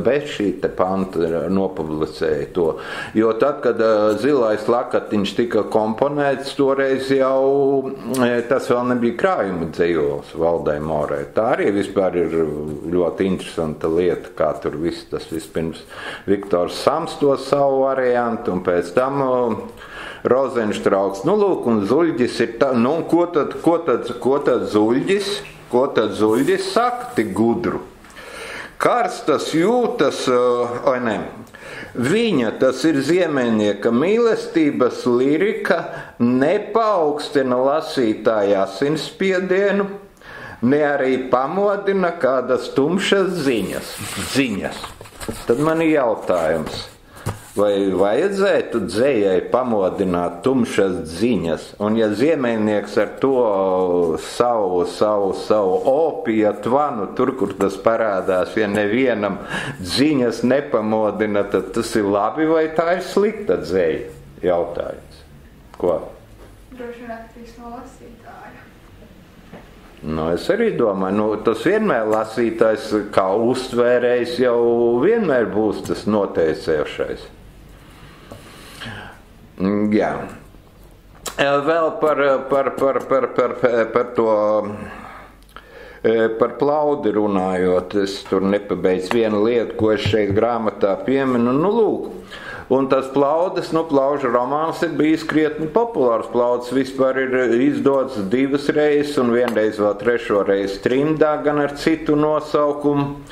C: bez šī te panta nopublicēja to. Jo tad, kad zilais lakatiņš tika komponēts, toreiz jau tas vēl nebija krājuma dzejols Valdai Morai. Tā arī vispār ir ļoti interesanta lieta, kā tur viss tas vispirms Viktors Sams to savu variantu, un pēc tam Rozenštrauks. Lūk, un Zuļģis ir tā, ko tad Zuļģis saka tik gudru? Karstas jūtas, viņa, tas ir Ziemeļnieka mīlestības lirika, nepaukstina lasītāja asinsspiedienu, ne arī pamodina kādas tumšas ziņas. Tad man ir jautājums. Vai vajadzētu dzējai pamodināt tumšas ziņas? Un ja Ziemeļnieks ar to savu opija tvanu, tur, kur tas parādās, ja nevienam ziņas nepamodina, tad tas ir labi vai tā ir slikta dzēja? Jautājums. Ko?
A: Droši vien atkarīgs no lasītāja.
C: Es arī domāju, tas vienmēr lasītājs kā uztvērējs jau vienmēr būs tas noteicējušais. Jā. Vēl par to, par plaudi runājot, es tur nepabeidzu vienu lietu, ko es šeit grāmatā pieminu, lūk. Un tas plaudas, plauža romāns ir bijis krietni populārs. Plaudas vispār ir izdots 2 reizes un vienreiz vēl 3. reizi trimdā, gan ar citu nosaukumu.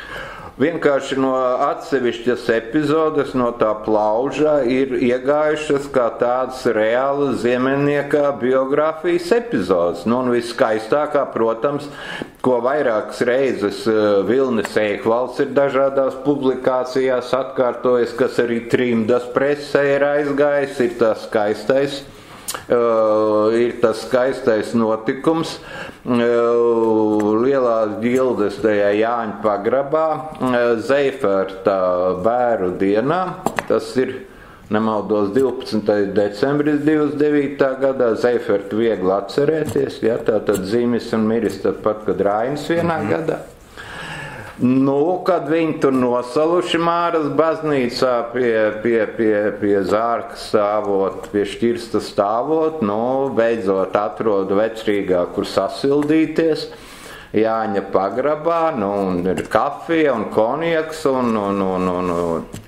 C: vienkārši no atsevišķas epizodes no tā plauža ir iegājušas kā tādas reālas ziemeļnieka biogrāfijas epizodes. Nu, un viskaistākā, protams, ko vairākas reizes Vilnis Eikvalds ir dažādās publikācijās atkārtojis, kas arī Trimdas presē ir aizgājis, ir tas skaistais notikums lielās ģildes tajā Jāņa pagrabā Zeiferta bēru dienā. Tas ir, nemaldos, 12. decembris 29. gadā. Zeifertu viegli atcerēties, ja, tātad Zimis un miris tad pat, kad Rainis vienā gadā. Nu, kad viņi tur nosaluši Māras baznīcā pie zārka stāvot, pie šķirsta stāvot, nu, beidzot atrodu Vecrīgā, kur sasildīties, Jāņa pagrabā, nu, un ir kafija un konjaks un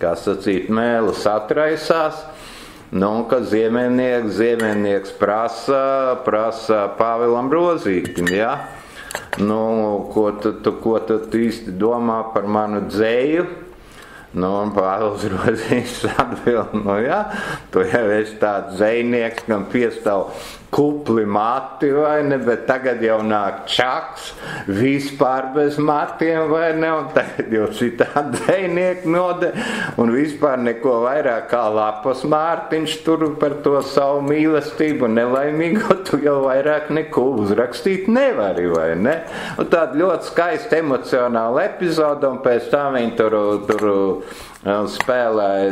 C: kā sacīt, mēlis atraisās. Nu, kad ziemeļnieks prasa Pāvilam Rozītim, ja? Nu, ko tu īsti domā par manu dzēju? Nu, un Pāvils Rozītis atbild, nu jā, tu jau esi tāds dzējnieks, kam piestāv kupli mati, vai ne, bet tagad jau nāk čaks, vispār bez matiem, vai ne, un tagad jau citādi dzējnieki node, un vispār neko vairāk kā Lapas Mārtiņš tur par to savu mīlestību nelaimīgo, tu jau vairāk neko uzrakstīt nevari, vai ne? Un tāda ļoti skaista emocionāla epizoda, un pēc tam viņi tur spēlē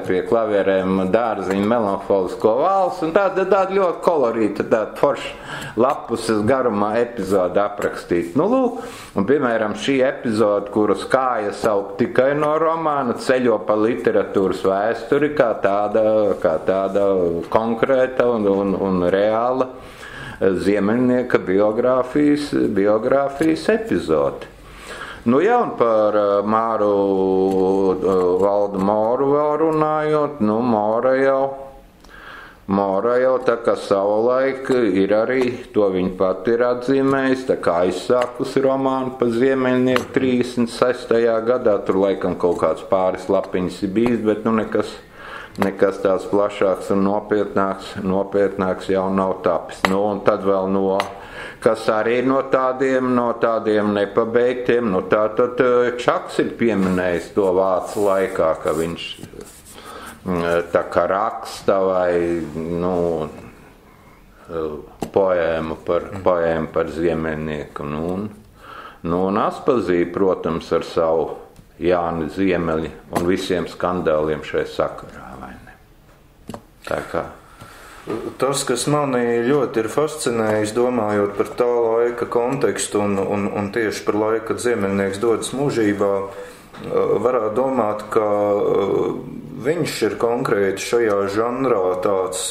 C: pie klavierēm dārziņu melanholisko valsu, un tāda ļoti kolorīta, tāda forša lapuses garumā epizoda aprakstīt. Nu, lūk, un piemēram šī epizoda, kuras kājas aug tikai no romāna, ceļo pa literatūras vēsturi kā tāda konkrēta un reāla ziemeļnieka biogrāfijas epizode. Nu jā, un par Valdu Moru vēl runājot, nu Mora jau tā kā savulaik ir arī, to viņa pati ir atzīmējis, tā kā aizsākusi romānu pa ziemeļnieku 36. gadā, tur laikam kaut kāds pāris lapiņas ir bijis, bet nu nekas tāds plašāks un nopietnāks jau nav tapis. Nu un tad vēl kas arī no tādiem nepabeigtiem, nu tātad Čaks ir pieminējis to vācu laikā, ka viņš tā kā raksta vai, nu, poēmu par ziemeļnieku, un Aspazīja, protams, ar savu Jāni Ziemeļi un visiem skandāliem šai sakarā, vai ne? Tā kā.
B: Tas, kas mani ļoti ir fascinējis, domājot par tā laika kontekstu un tieši par laiku, kad ziemeļnieks dodas mūžībā, varētu domāt, ka viņš ir konkrēti šajā žanrā tāds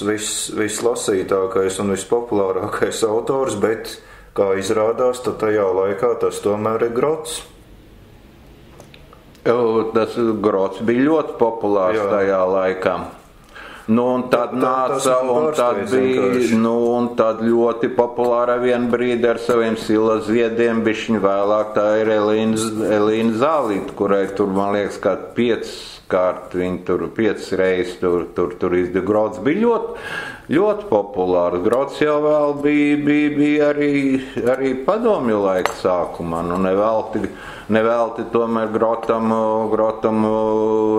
B: vislasītākais un vispopulārākais autors, bet, kā izrādās, tad tajā laikā tas tomēr ir Grots.
C: Tas Grots bija ļoti populārs tajā laikā. Nu, un tad nāca, un tad bija, un tad ļoti populāra vien brīdi ar saviem silas ziediem, bišķiņ vēlāk tā ir Elīna Zālīte, kurai tur, man liekas, kā 5 reizes tur izdeva. Grots bija ļoti populārs. Grots jau vēl bija arī padomju laika sākumā, nu nevelti tomēr Grotam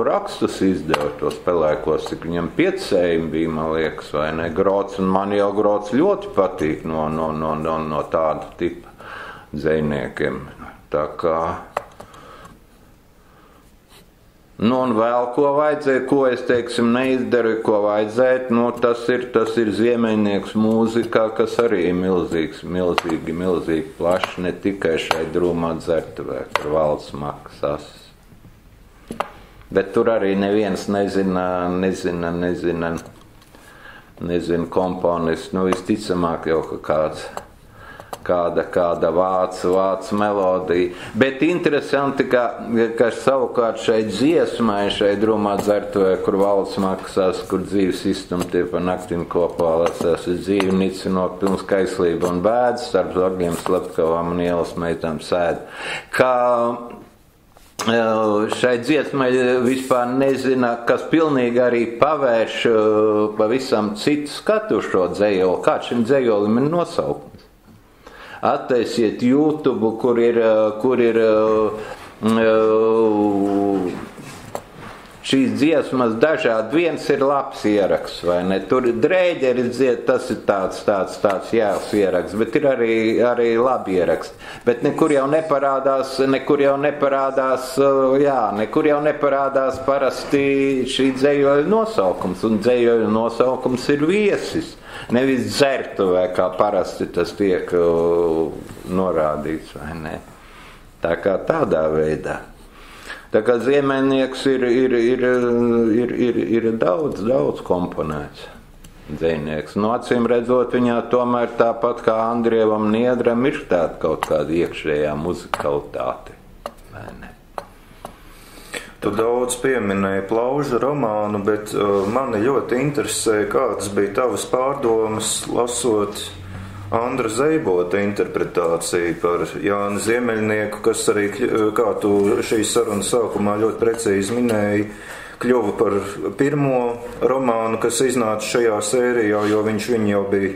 C: rakstus izdeva tos pelēkos, cik viņam 5 bija, man liekas, vai ne, Grots, un man jau Grots ļoti patīk no tāda tipa dzejniekiem. Tā kā. Nu, un vēl ko vajadzēja, ko es, teiksim, neizdaru, ko vajadzētu, nu, tas ir ziemeļnieks mūzikā, kas arī ir milzīgi plašs, ne tikai šai drūmā dzertuvē, kur valsts maksas. Bet tur arī neviens nezina komponists, nu, visticamāk jau kāda vācu melodija. Bet interesanti, ka savukārt šai dziesmai, šai drūmā dzertuvē, kur valsts maksās, kur dzīves izstumtie pa naktim kopā lasās dzīvnici no pilns kaislība un bēdas, starp zogiem, slepkavām un ielas meitām sēd. Kā šai dziesmai vispār nezina, kas pilnīgi arī pavērš pavisam citu skatu šo dzējoli. Kāds šim dzējolim ir nosaukums? Attaisiet YouTube, kur ir šīs dziesmas dažādi. Viens ir labs ieraksts, vai ne? Tur Drēģeris dzied, tas ir tāds jēls ieraksts, bet ir arī labi ieraksti. Bet nekur jau neparādās parasti šī dzējoļa nosaukums, un dzējoļa nosaukums ir viesis, nevis dzertuvē, kā parasti tas tiek norādīts, vai ne? Tā kā tādā veidā. Tā kā Ziemeļnieks ir daudz komponēts dzejnieks. No acīm redzot, viņā tomēr tāpat kā Andrievam Niedram ir tāda kaut kāda iekšējā muzikalitāte. Vai ne?
B: Tu daudz pieminēji Plauža romānu, bet mani ļoti interesē, kādas bija tavas pārdomas lasot Andra Zeibota interpretācija par Jāni Ziemeļnieku, kas arī, kā tu šīs sarunas sākumā ļoti precīzi minēji, kļuva par pirmo romānu, kas iznāca šajā sērijā, jo viņš viņu jau bija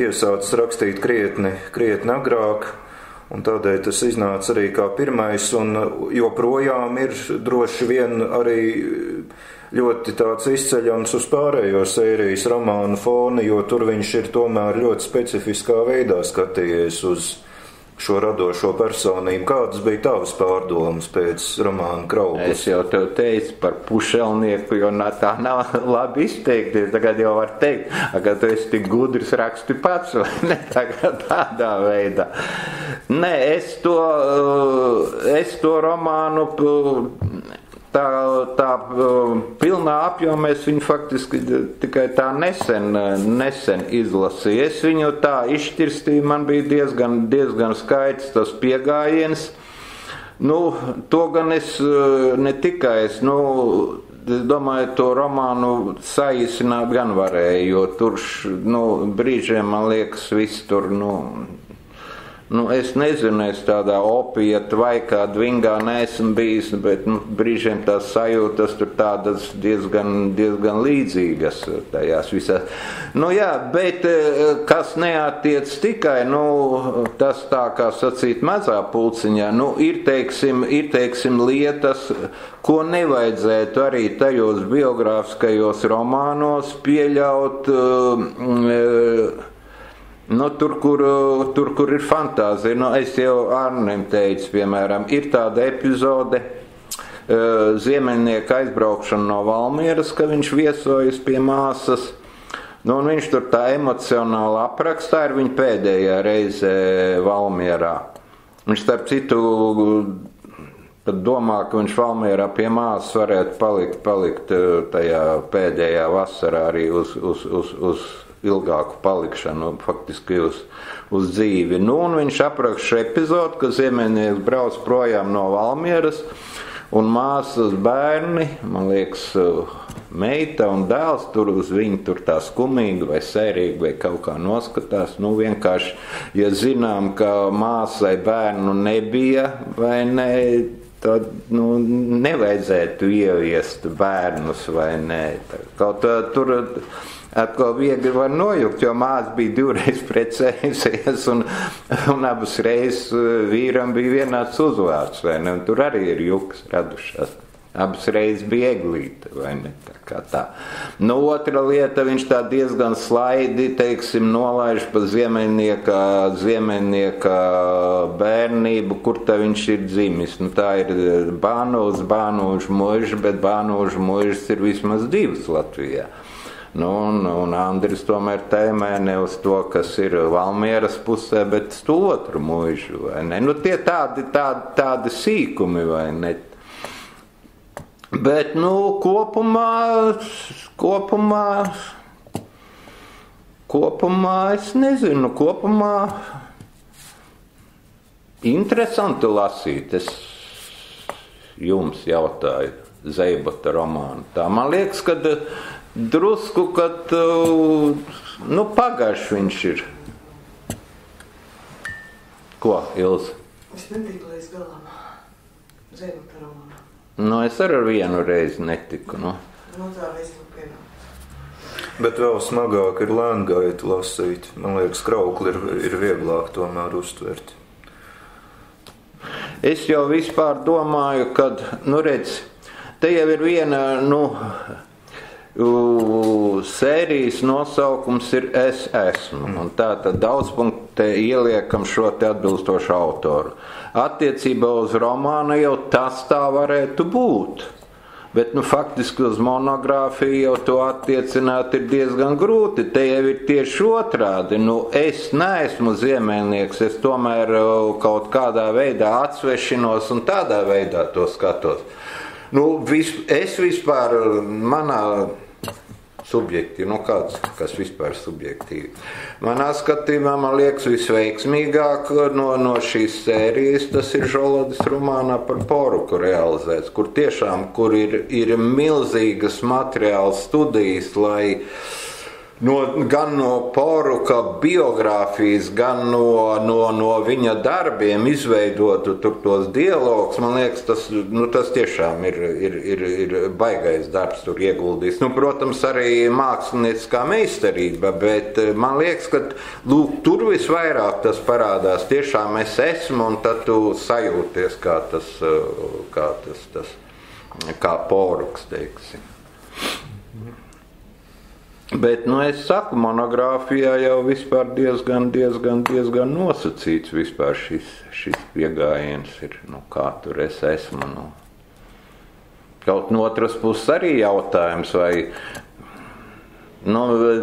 B: iesācis rakstīt krietni agrāk, un tādēļ tas iznāca arī kā pirmais, un joprojām ir droši vien arī ļoti tāds izceļams uz pārējo sērijas romānu foni, jo tur viņš ir tomēr ļoti specifiskā veidā skatījies uz šo radošo personību. Kādas bija tavas pārdomas pēc romāna Krauklis?
C: Es jau tev teicu par Pušelnieku, jo tā nav labi izteikties. Tagad jau var teikt, ka tu esi tik gudrs, raksti pats, vai ne? Tādā veidā. Nē, es to romānu tā pilnā apjomā es viņu faktiski tikai tā nesen izlasīju. Es viņu tā izšķirstīju, man bija diezgan skaidrs tas piegājiens. To gan es ne tikai es domāju, to romānu saīsināt gan varēju, jo tur brīžiem man liekas viss tur, es nezinu, es tādā opieta vai kā dvingā neesmu bijis, bet brīžiem tās sajūtas tur tādas diezgan līdzīgas tajās visās. Bet kas neattiec tikai, tas tā kā sacīt mazā pulciņā, ir teiksim lietas, ko nevajadzētu arī tajos biogrāfiskajos romānos pieļaut, tur, kur ir fantāzija. Es jau Arnim teicu, piemēram, ir tāda epizode Ziemeļnieka aizbraukšana no Valmieras, ka viņš viesojas pie māsas. Un viņš tur tā emocionāli aprakstā, ir viņa pēdējā reize Valmierā. Viņš starp citu pat domā, ka viņš Valmierā pie māsas varētu palikt tajā pēdējā vasarā arī uz ilgāku palikšanu, faktiski uz dzīvi. Un viņš apraksta šo epizodu, ka Ziemeļnieks brauc projām no Valmieras, un māsas bērni, man liekas, meita un dēls tur uz viņu tur tā skumīgi vai sērīgi vai kaut kā noskatās. Vienkārši, ja zinām, ka māsai bērnu nebija vai ne, tad nevajadzētu ieviest bērnus vai ne. Kaut tur atkal viegli var nojukt, jo māsa bija 2 reizes precējusies un abas reizes vīram bija vienāds uzvārds, vai ne? Un tur arī ir jukas radušās. Abas reizes bija Eglīte, vai ne? Tā. Otra lieta, viņš tā diezgan slaidi, nolaiž pa Ziemeļnieka bērnību, kur tā viņš ir dzimis. Tā ir Bānūža muiža, bet Bānūža muižas ir vismaz 2 Latvijā. Un Andris tomēr tēmē ne uz to, kas ir Valmieras pusē, bet uz to otru muižu, vai ne? Tie tādi sīkumi, vai ne? Bet, kopumā es nezinu, interesanti lasīt. Es jums jautāju Zeibota romānu. Tā man liekas, ka drusku, kad pagaršs viņš ir. Ko, Ilze?
D: Es netiku līdz galam. Zēnota romānā.
C: Nu, es ar vienu reizi netiku, nu.
D: Nu, tā reizi pienāk.
B: Bet vēl smagāk ir lēngaitu lasīt. Man liekas, kraukli ir vieglāk tomēr uztvert.
C: Es jau vispār domāju, kad, nu redz, te jau ir viena, sērijas nosaukums ir Es esmu, un tā tad daudzpunktē ieliekam šo te atbilstošu autoru. Attiecībā uz romānu jau tas tā varētu būt. Bet, faktiski uz monogrāfiju jau to attiecināt ir diezgan grūti. Te jau ir tieši otrādi. Es neesmu ziemeļnieks, es tomēr kaut kādā veidā atsvešinos un tādā veidā to skatos. Es vispār manā subjektīvi, kas vispār subjektīvi. Manā skatījumā, man liekas, visveiksmīgāk no šīs sērijas tas ir Žolodis romānā par Poruku realizēts, kur tiešām, kur ir milzīgas materiāls studijas, lai gan no Poruka biogrāfijas, gan no viņa darbiem izveidotu tur tos dialogus. Man liekas, tas tiešām ir baigais darbs tur ieguldījis. Protams, arī mākslinieckā meistarība, bet man liekas, ka tur visvairāk tas parādās. Tiešām es esmu, un tad tu sajūties kā Poruks, teiksim. Bet, es saku, monogrāfijā jau vispār diezgan nosacīts vispār šis piegājiens ir, kā tur es esmu, Kaut no otras puses arī jautājums, vai,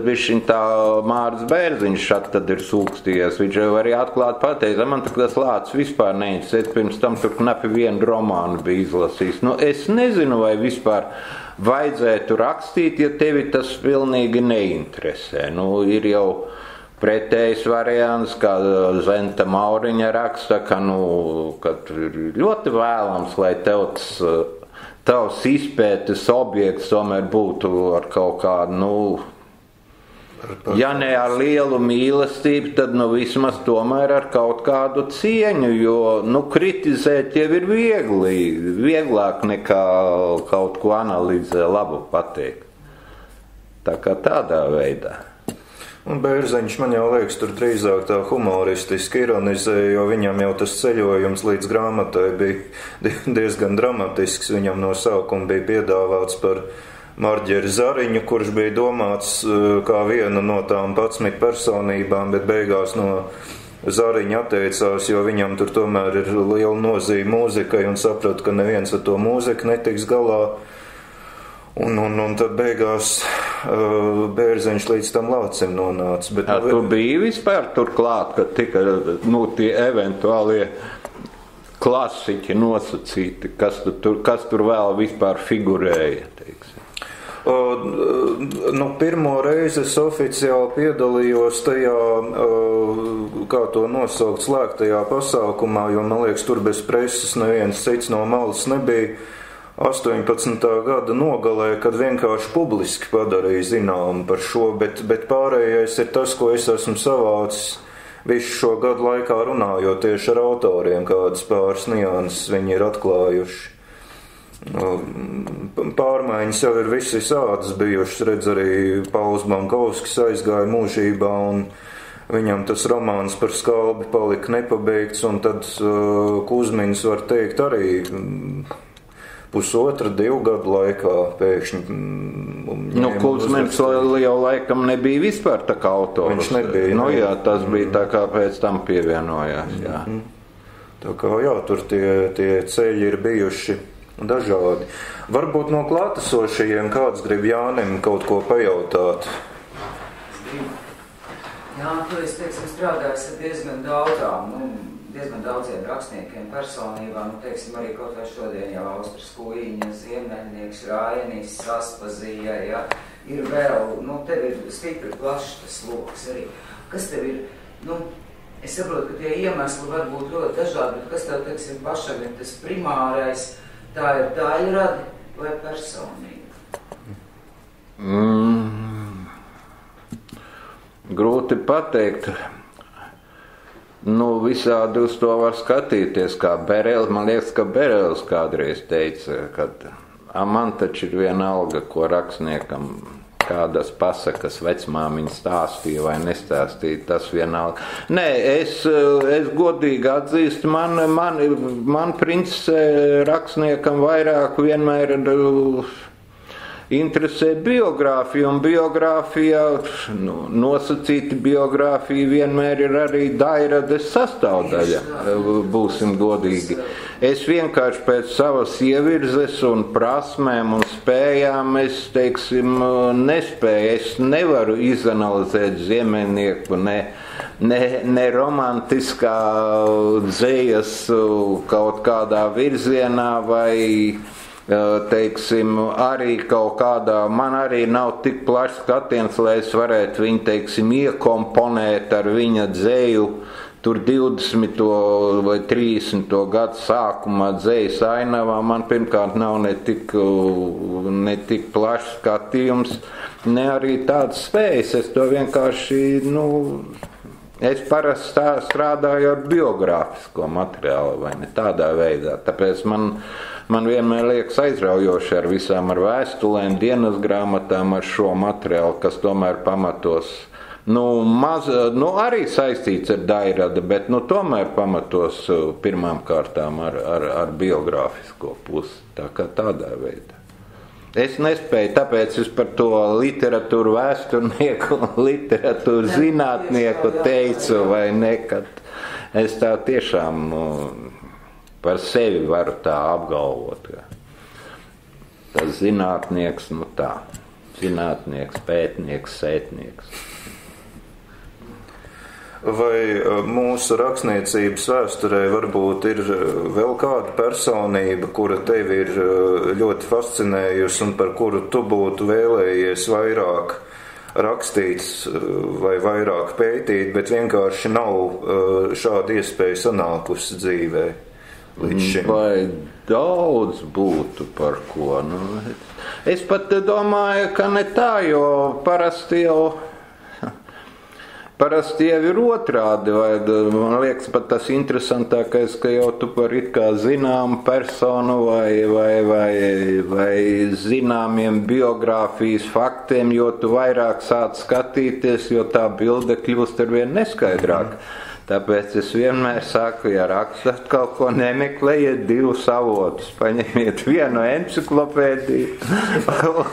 C: višķiņ tā Māris Bērziņš šat tad ir sūkstījies, viņš jau arī atklāt pateica, man tas lācis vispār neinteresēt, pirms tam tur knapi vienu romānu bija izlasījis. Es nezinu, vai vispār vajadzētu rakstīt, ja tevi tas pilnīgi neinteresē. Ir jau pretējs variants, kā Zenta Mauriņa raksta, ka ir ļoti vēlams, lai tavs izpētes objekts tomēr būtu ar kaut kādu, ja ne ar lielu mīlestību, tad vismaz tomēr ar kaut kādu cieņu, jo kritizēt jau ir vieglāk nekā kaut ko analizē, labu pateikt. Tā kā tādā veidā.
B: Un Bērziņš, man jau liekas, tur drīzāk tā humoristiski ironizē, jo viņam jau tas ceļojums līdz grāmatai bija diezgan dramatisks. Viņam no sākuma bija piedāvāts par Marģeri Zariņu, kurš bija domāts kā viena no tām 11 personībām, bet beigās no Zariņa atteicās, jo viņam tur tomēr ir liela nozīme mūzikai un saprata, ka neviens ar to mūziku netiks galā. Un tad beigās Bērziņš līdz tam lācim nonāca. Bet,
C: tu biji vispār tur klāt, ka tika tie eventuālie klasiķi nosacīti, kas tur vēl vispār figurēja, teiksim?
B: Pirmo reizi es oficiāli piedalījos tajā, kā to nosaukt, slēgtajā pasākumā, jo, man liekas, tur bez preses neviens cits no malas nebija. 18. gada nogalē, kad vienkārši publiski padarīja zinām par šo, bet pārējais ir tas, ko es esmu savācis visu šo gadu laikā runājot tieši ar autoriem, kādas pāris nianses viņi ir atklājuši. Pārmaiņas jau ir visi sādas bijušas, redz arī Pauls Bankovskis aizgāja mūžībā un viņam tas romāns par Skalbi palika nepabeigts, un tad Kuzmins var teikt arī 1,5–2 gadu laikā pēkšņi.
C: Kuzmins jau laikam nebija vispār tā kā autors.
B: Viņš nebija.
C: Jā, tas bija tā kā pēc tam pievienojās, jā.
B: Tā kā jā, tur tie ceļi ir bijuši dažādi. Varbūt no klātesošajiem kāds grib Jānim kaut ko pajautāt?
E: Jā, tu teiksim, strādājis ar diezgan daudziem rakstniekiem, personībām, arī kaut vai šodien jau Austras Kuiņa, Ziemeļnieks, Rainis, Aspazīja, ja, ir vēl, tev ir stipri plašs tas loks arī. Kas tev ir, es saprotu, ka tie iemesli var būt ļoti dažādi, bet kas tev, teiksim, pašam ir tas primārais, tā ir daļradi vai personība?
C: Grūti pateikt. Nu, visādi uz to var skatīties, kā Berelis, man liekas, ka Berelis kādreiz teica, ka man taču ir viena alga, ko rakstniekam kādas pasakas vecmāmiņa stāstīja vai nestāstīja, tas vienalga. Nē, es godīgi atzīstu, man principē rakstniekam vairāk vienmēr interesē biogrāfija, un biogrāfija, nosacīta biogrāfija vienmēr ir arī Dairades sastāvdaļa, būsim godīgi. Es vienkārši pēc savas ievirzes un prasmēm un spējām, nespēju, es nevaru izanalizēt Ziemeļnieku, ne romantiskā dzējas kaut kādā virzienā vai arī kaut kādā, man arī nav tik plašs skatiens, lai es varētu viņu, iekomponēt ar viņa dzēju tur 20. vai 30. gadu sākumā dzējas ainavā. Man pirmkārt nav ne tik plašs skatījums, ne arī tādas spējas. Es to vienkārši, es parasti strādāju ar biogrāfisko materiālu, vai ne tādā veidā. Tāpēc man vienmēr liekas aizraujoši ar visām ar vēstulēm, dienas grāmatām, ar šo materiālu, kas tomēr pamatos, arī saistīts ar Dairada, bet tomēr pamatos pirmām kārtām ar biogrāfisko pusi, tā kā tādā veidā. Es nespēju, tāpēc es par to literatūru vēsturnieku un literatūru zinātnieku teicu, vai ne, kad es tā tiešām par sevi varu tā apgalvot. Tas zinātnieks, zinātnieks, pētnieks, sētnieks.
B: Vai mūsu rakstniecības vēsturē varbūt ir vēl kāda personība, kura tevi ir ļoti fascinējusi un par kuru tu būtu vēlējies vairāk rakstīt vai vairāk pētīt, bet vienkārši nav šāda iespēja sanākusi dzīvē?
C: Vai daudz būtu par ko? Es pat domāju, ka ne tā, jo parasti jau ir otrādi. Man liekas, pat tas interesantākais, ka jau tu par it kā zināmu personu vai zināmiem biogrāfijas faktiem, jo tu vairāk sāc skatīties, jo tā bilde kļūst arvien neskaidrāk. Tāpēc es vienmēr saku, ja rakstat kaut ko, nemeklējiet divus avotus, paņemiet vienu enciklopēdiju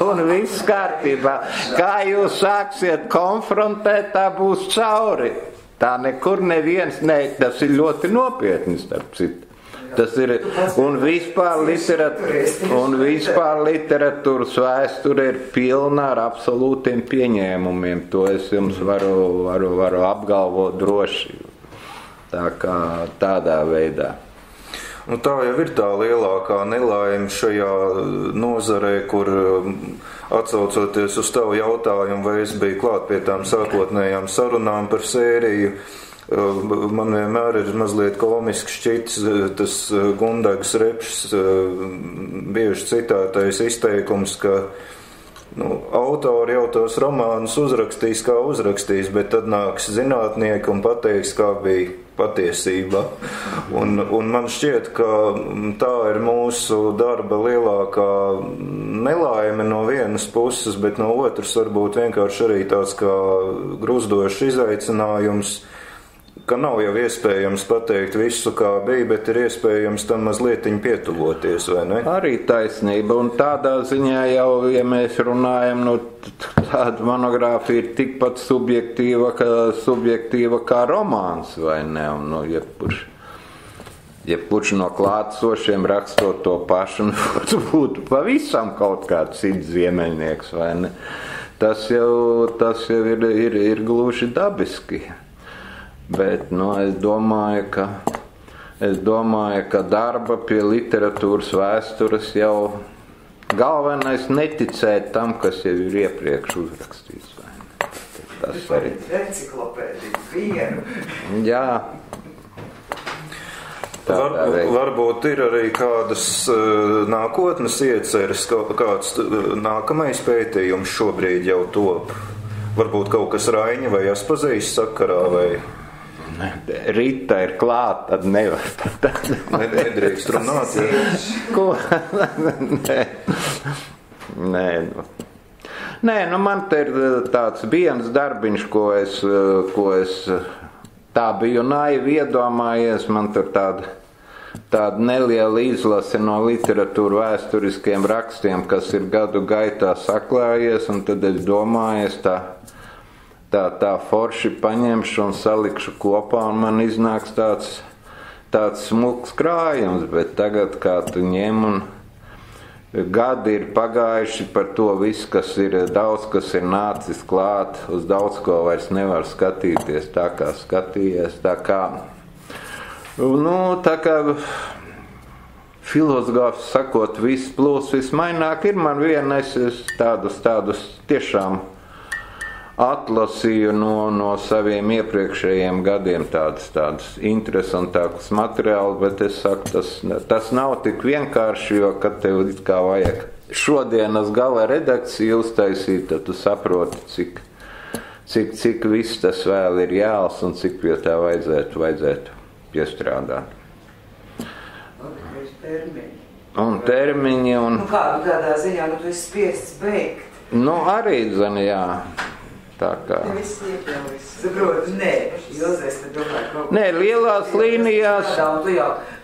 C: un viss kārtībā. Kā jūs sāksiet konfrontēt, tā būs cauri. Tā nekur neviens, tas ir ļoti nopietni, starp citu. Tas ir, un vispār literatūras vēsture ir pilna ar absolūtiem pieņēmumiem. To es jums varu apgalvot droši. Tā kā tādā veidā.
B: Tā jau ir tā lielākā nelaime šajā nozarē, kur atsaucoties uz tavu jautājumu, vai es biju klāt pie tām sākotnējām sarunām par sēriju, man vienmēr ir mazliet komisks šķits tas Gundagas Repšs bieži citētais izteikums, ka autori jau tos romānus uzrakstīs, kā uzrakstīs, bet tad nāks zinātnieki un pateiks, kā bija patiesība. Un man šķiet, ka tā ir mūsu darba lielākā nelaime no vienas puses, bet no otras varbūt vienkārši arī tāds kā gruzdošs izaicinājums, ka nav jau iespējams pateikt visu, kā bija, bet ir iespējams tam mazlietiņ pietuvoties, vai ne?
C: Arī taisnība, un tādā ziņā jau, ja mēs runājam, tāda monogrāfija ir tikpat subjektīva kā romāns, vai ne? Un, jebkurš no klātsošiem rakstot to pašu, būtu pavisam kaut kāds cits ziemeļnieks, vai ne? Tas jau ir gluži dabiski. Bet es domāju, ka darba pie literatūras vēstures jau galvenais neticēt tam, kas jau ir iepriekš uzrakstīts. Tas arī.
E: Enciklopēdija vienu.
C: Jā.
B: Varbūt ir arī kādas nākotnes ieceres, kāds nākamais pētījums šobrīd jau top. Varbūt kaut kas Raiņa vai Aspazijas sakarā vai...
C: Rita ir klāt, tad nevar pat.
B: Nedrīkst runāt.
C: Ko? Nē. Nē, nu man te ir tāds viens darbiņš, ko es tā biju naivi iedomājies. Man tur tāda neliela izlase no literatūra vēsturiskiem rakstiem, kas ir gadu gaitā saklājies, un tad es domāju, tā forši paņemšu un salikšu kopā, un man iznāks tāds smuks krājums, bet tagad, kā tu ņem, un gadi ir pagājuši par to visu, kas ir daudz, kas ir nācis klāt, uz daudz ko vairs nevar skatīties tā, kā skatījies, tā kā filozofs sakot, viss plūs, viss maināk ir, man es tādus tiešām atlasīju no saviem iepriekšējiem gadiem tādus interesantākus materiālus, bet es saku, tas nav tik vienkārši, jo, kad tev it kā vajag šodienas gala redakciju uztaisīt, tad tu saproti, cik viss tas vēl ir jāls un cik pie tā vajadzētu piestrādāt. Un termiņi un...
E: Nu kā, tādā ziņā, tu esi spiests beigt.
C: Nu, arī, zani, jā. Tā kā.
E: Saprotu, nē, Ilzēs, tad domāju, kaut
C: Nē, lielās līnijās.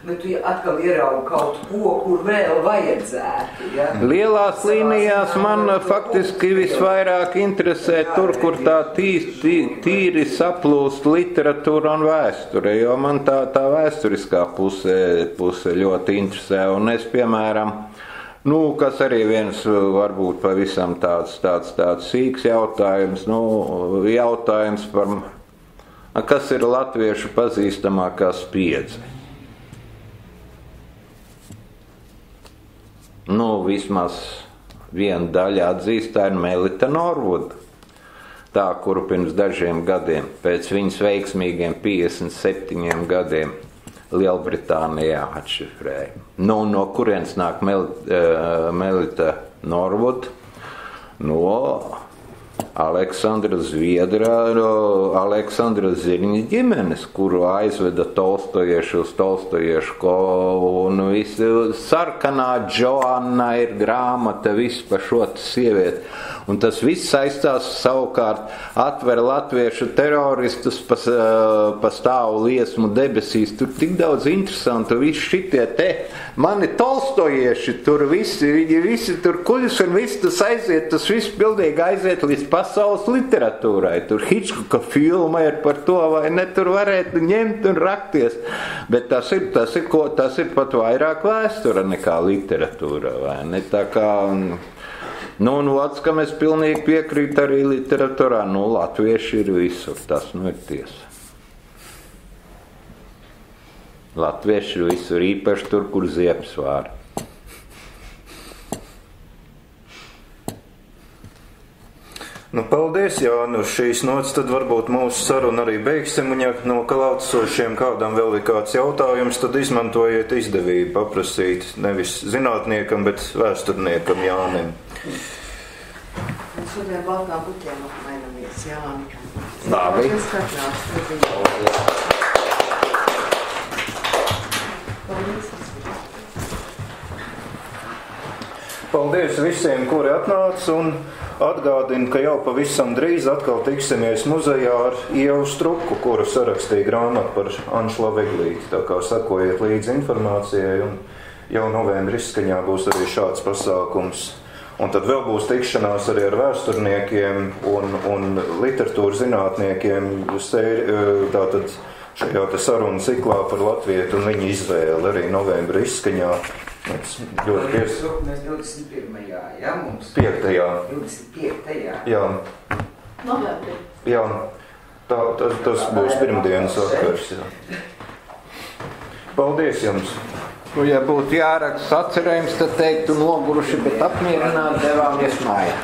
E: Tu atkal ieraugi kaut ko, kur vēl vajadzētu, ja?
C: Lielās līnijās man faktiski visvairāk interesē tur, kur tā tīri saplūst literatūra un vēsture, jo man tā vēsturiskā puse ļoti interesē, un es, piemēram, kas arī viens varbūt pavisam tāds sīks jautājums, jautājums par, kas ir latviešu pazīstamākā spiedze. Vismaz viena daļa atzīst, tā ir Melita Norvuda, tā, kuru pirms dažiem gadiem, pēc viņas veiksmīgiem 57 gadiem, Lielbritānijā atšifrēja. No kurienes nāk Melita Norvuda? No Aleksandra Zirņa ģimenes, kuru aizveda Tolstojieši uz Tolstojiešu un visi sarkanā Džoanna ir grāmata, viss par šo sievieti. Un tas viss saistās savukārt atver latviešu teroristus pa stāvu liesmu debesīs. Tur tik daudz interesantu, visi šitie te mani Tolstojieši, tur viņi visi tur kuļus un viss tas viss pildīgi aiziet līdz pasaules literatūrai. Tur Hitchcocka filma ir par to, vai ne, tur varētu ņemt un rakties. Bet tas ir pat vairāk vēstura nekā literatūra, vai ne? Tā kā... Otrs, kam es pilnīgi piekrītu arī literatūrā, latvieši ir visur, tas ir tiesa. Latvieši ir visur, īpaši tur, kur ziepsvāri.
B: Paldies, Jāni, uz šīs nots, tad varbūt mūsu sarunu arī beigsim, un ja no klātesošiem kādam vēl ir kāds jautājums, tad izmantojiet izdevību paprasīt nevis zinātniekam, bet vēsturniekam Jānim.
D: Šodien baltām puķiem apmainamies, Jāni.
C: Labi.
B: Paldies visiem, kuri atnāca, un atgādinu, ka jau pavisam drīz atkal tiksimies muzejā ar Ievu Struku, kuru sarakstīja grāmatu par Anšla Veglīti. Tā kā sekojiet līdzi informācijai, un jau novembra izskaņā būs arī šāds pasākums. Un tad vēl būs tikšanās arī ar vēsturniekiem un literatūras zinātniekiem tātad šajā te sarunu ciklā par latvietu un viņa izvēli arī novembra izskaņā.
E: Mēs 21. jā, mums?
B: 5.
E: 25.
B: Jā.
A: Novembrī.
B: Jā. Tas būs pirmdienas vakars, jā. Paldies jums!
C: Ja būtu jāraksta atcerējums, tad teiktu noguruši, bet apmierināti devāmies mājā.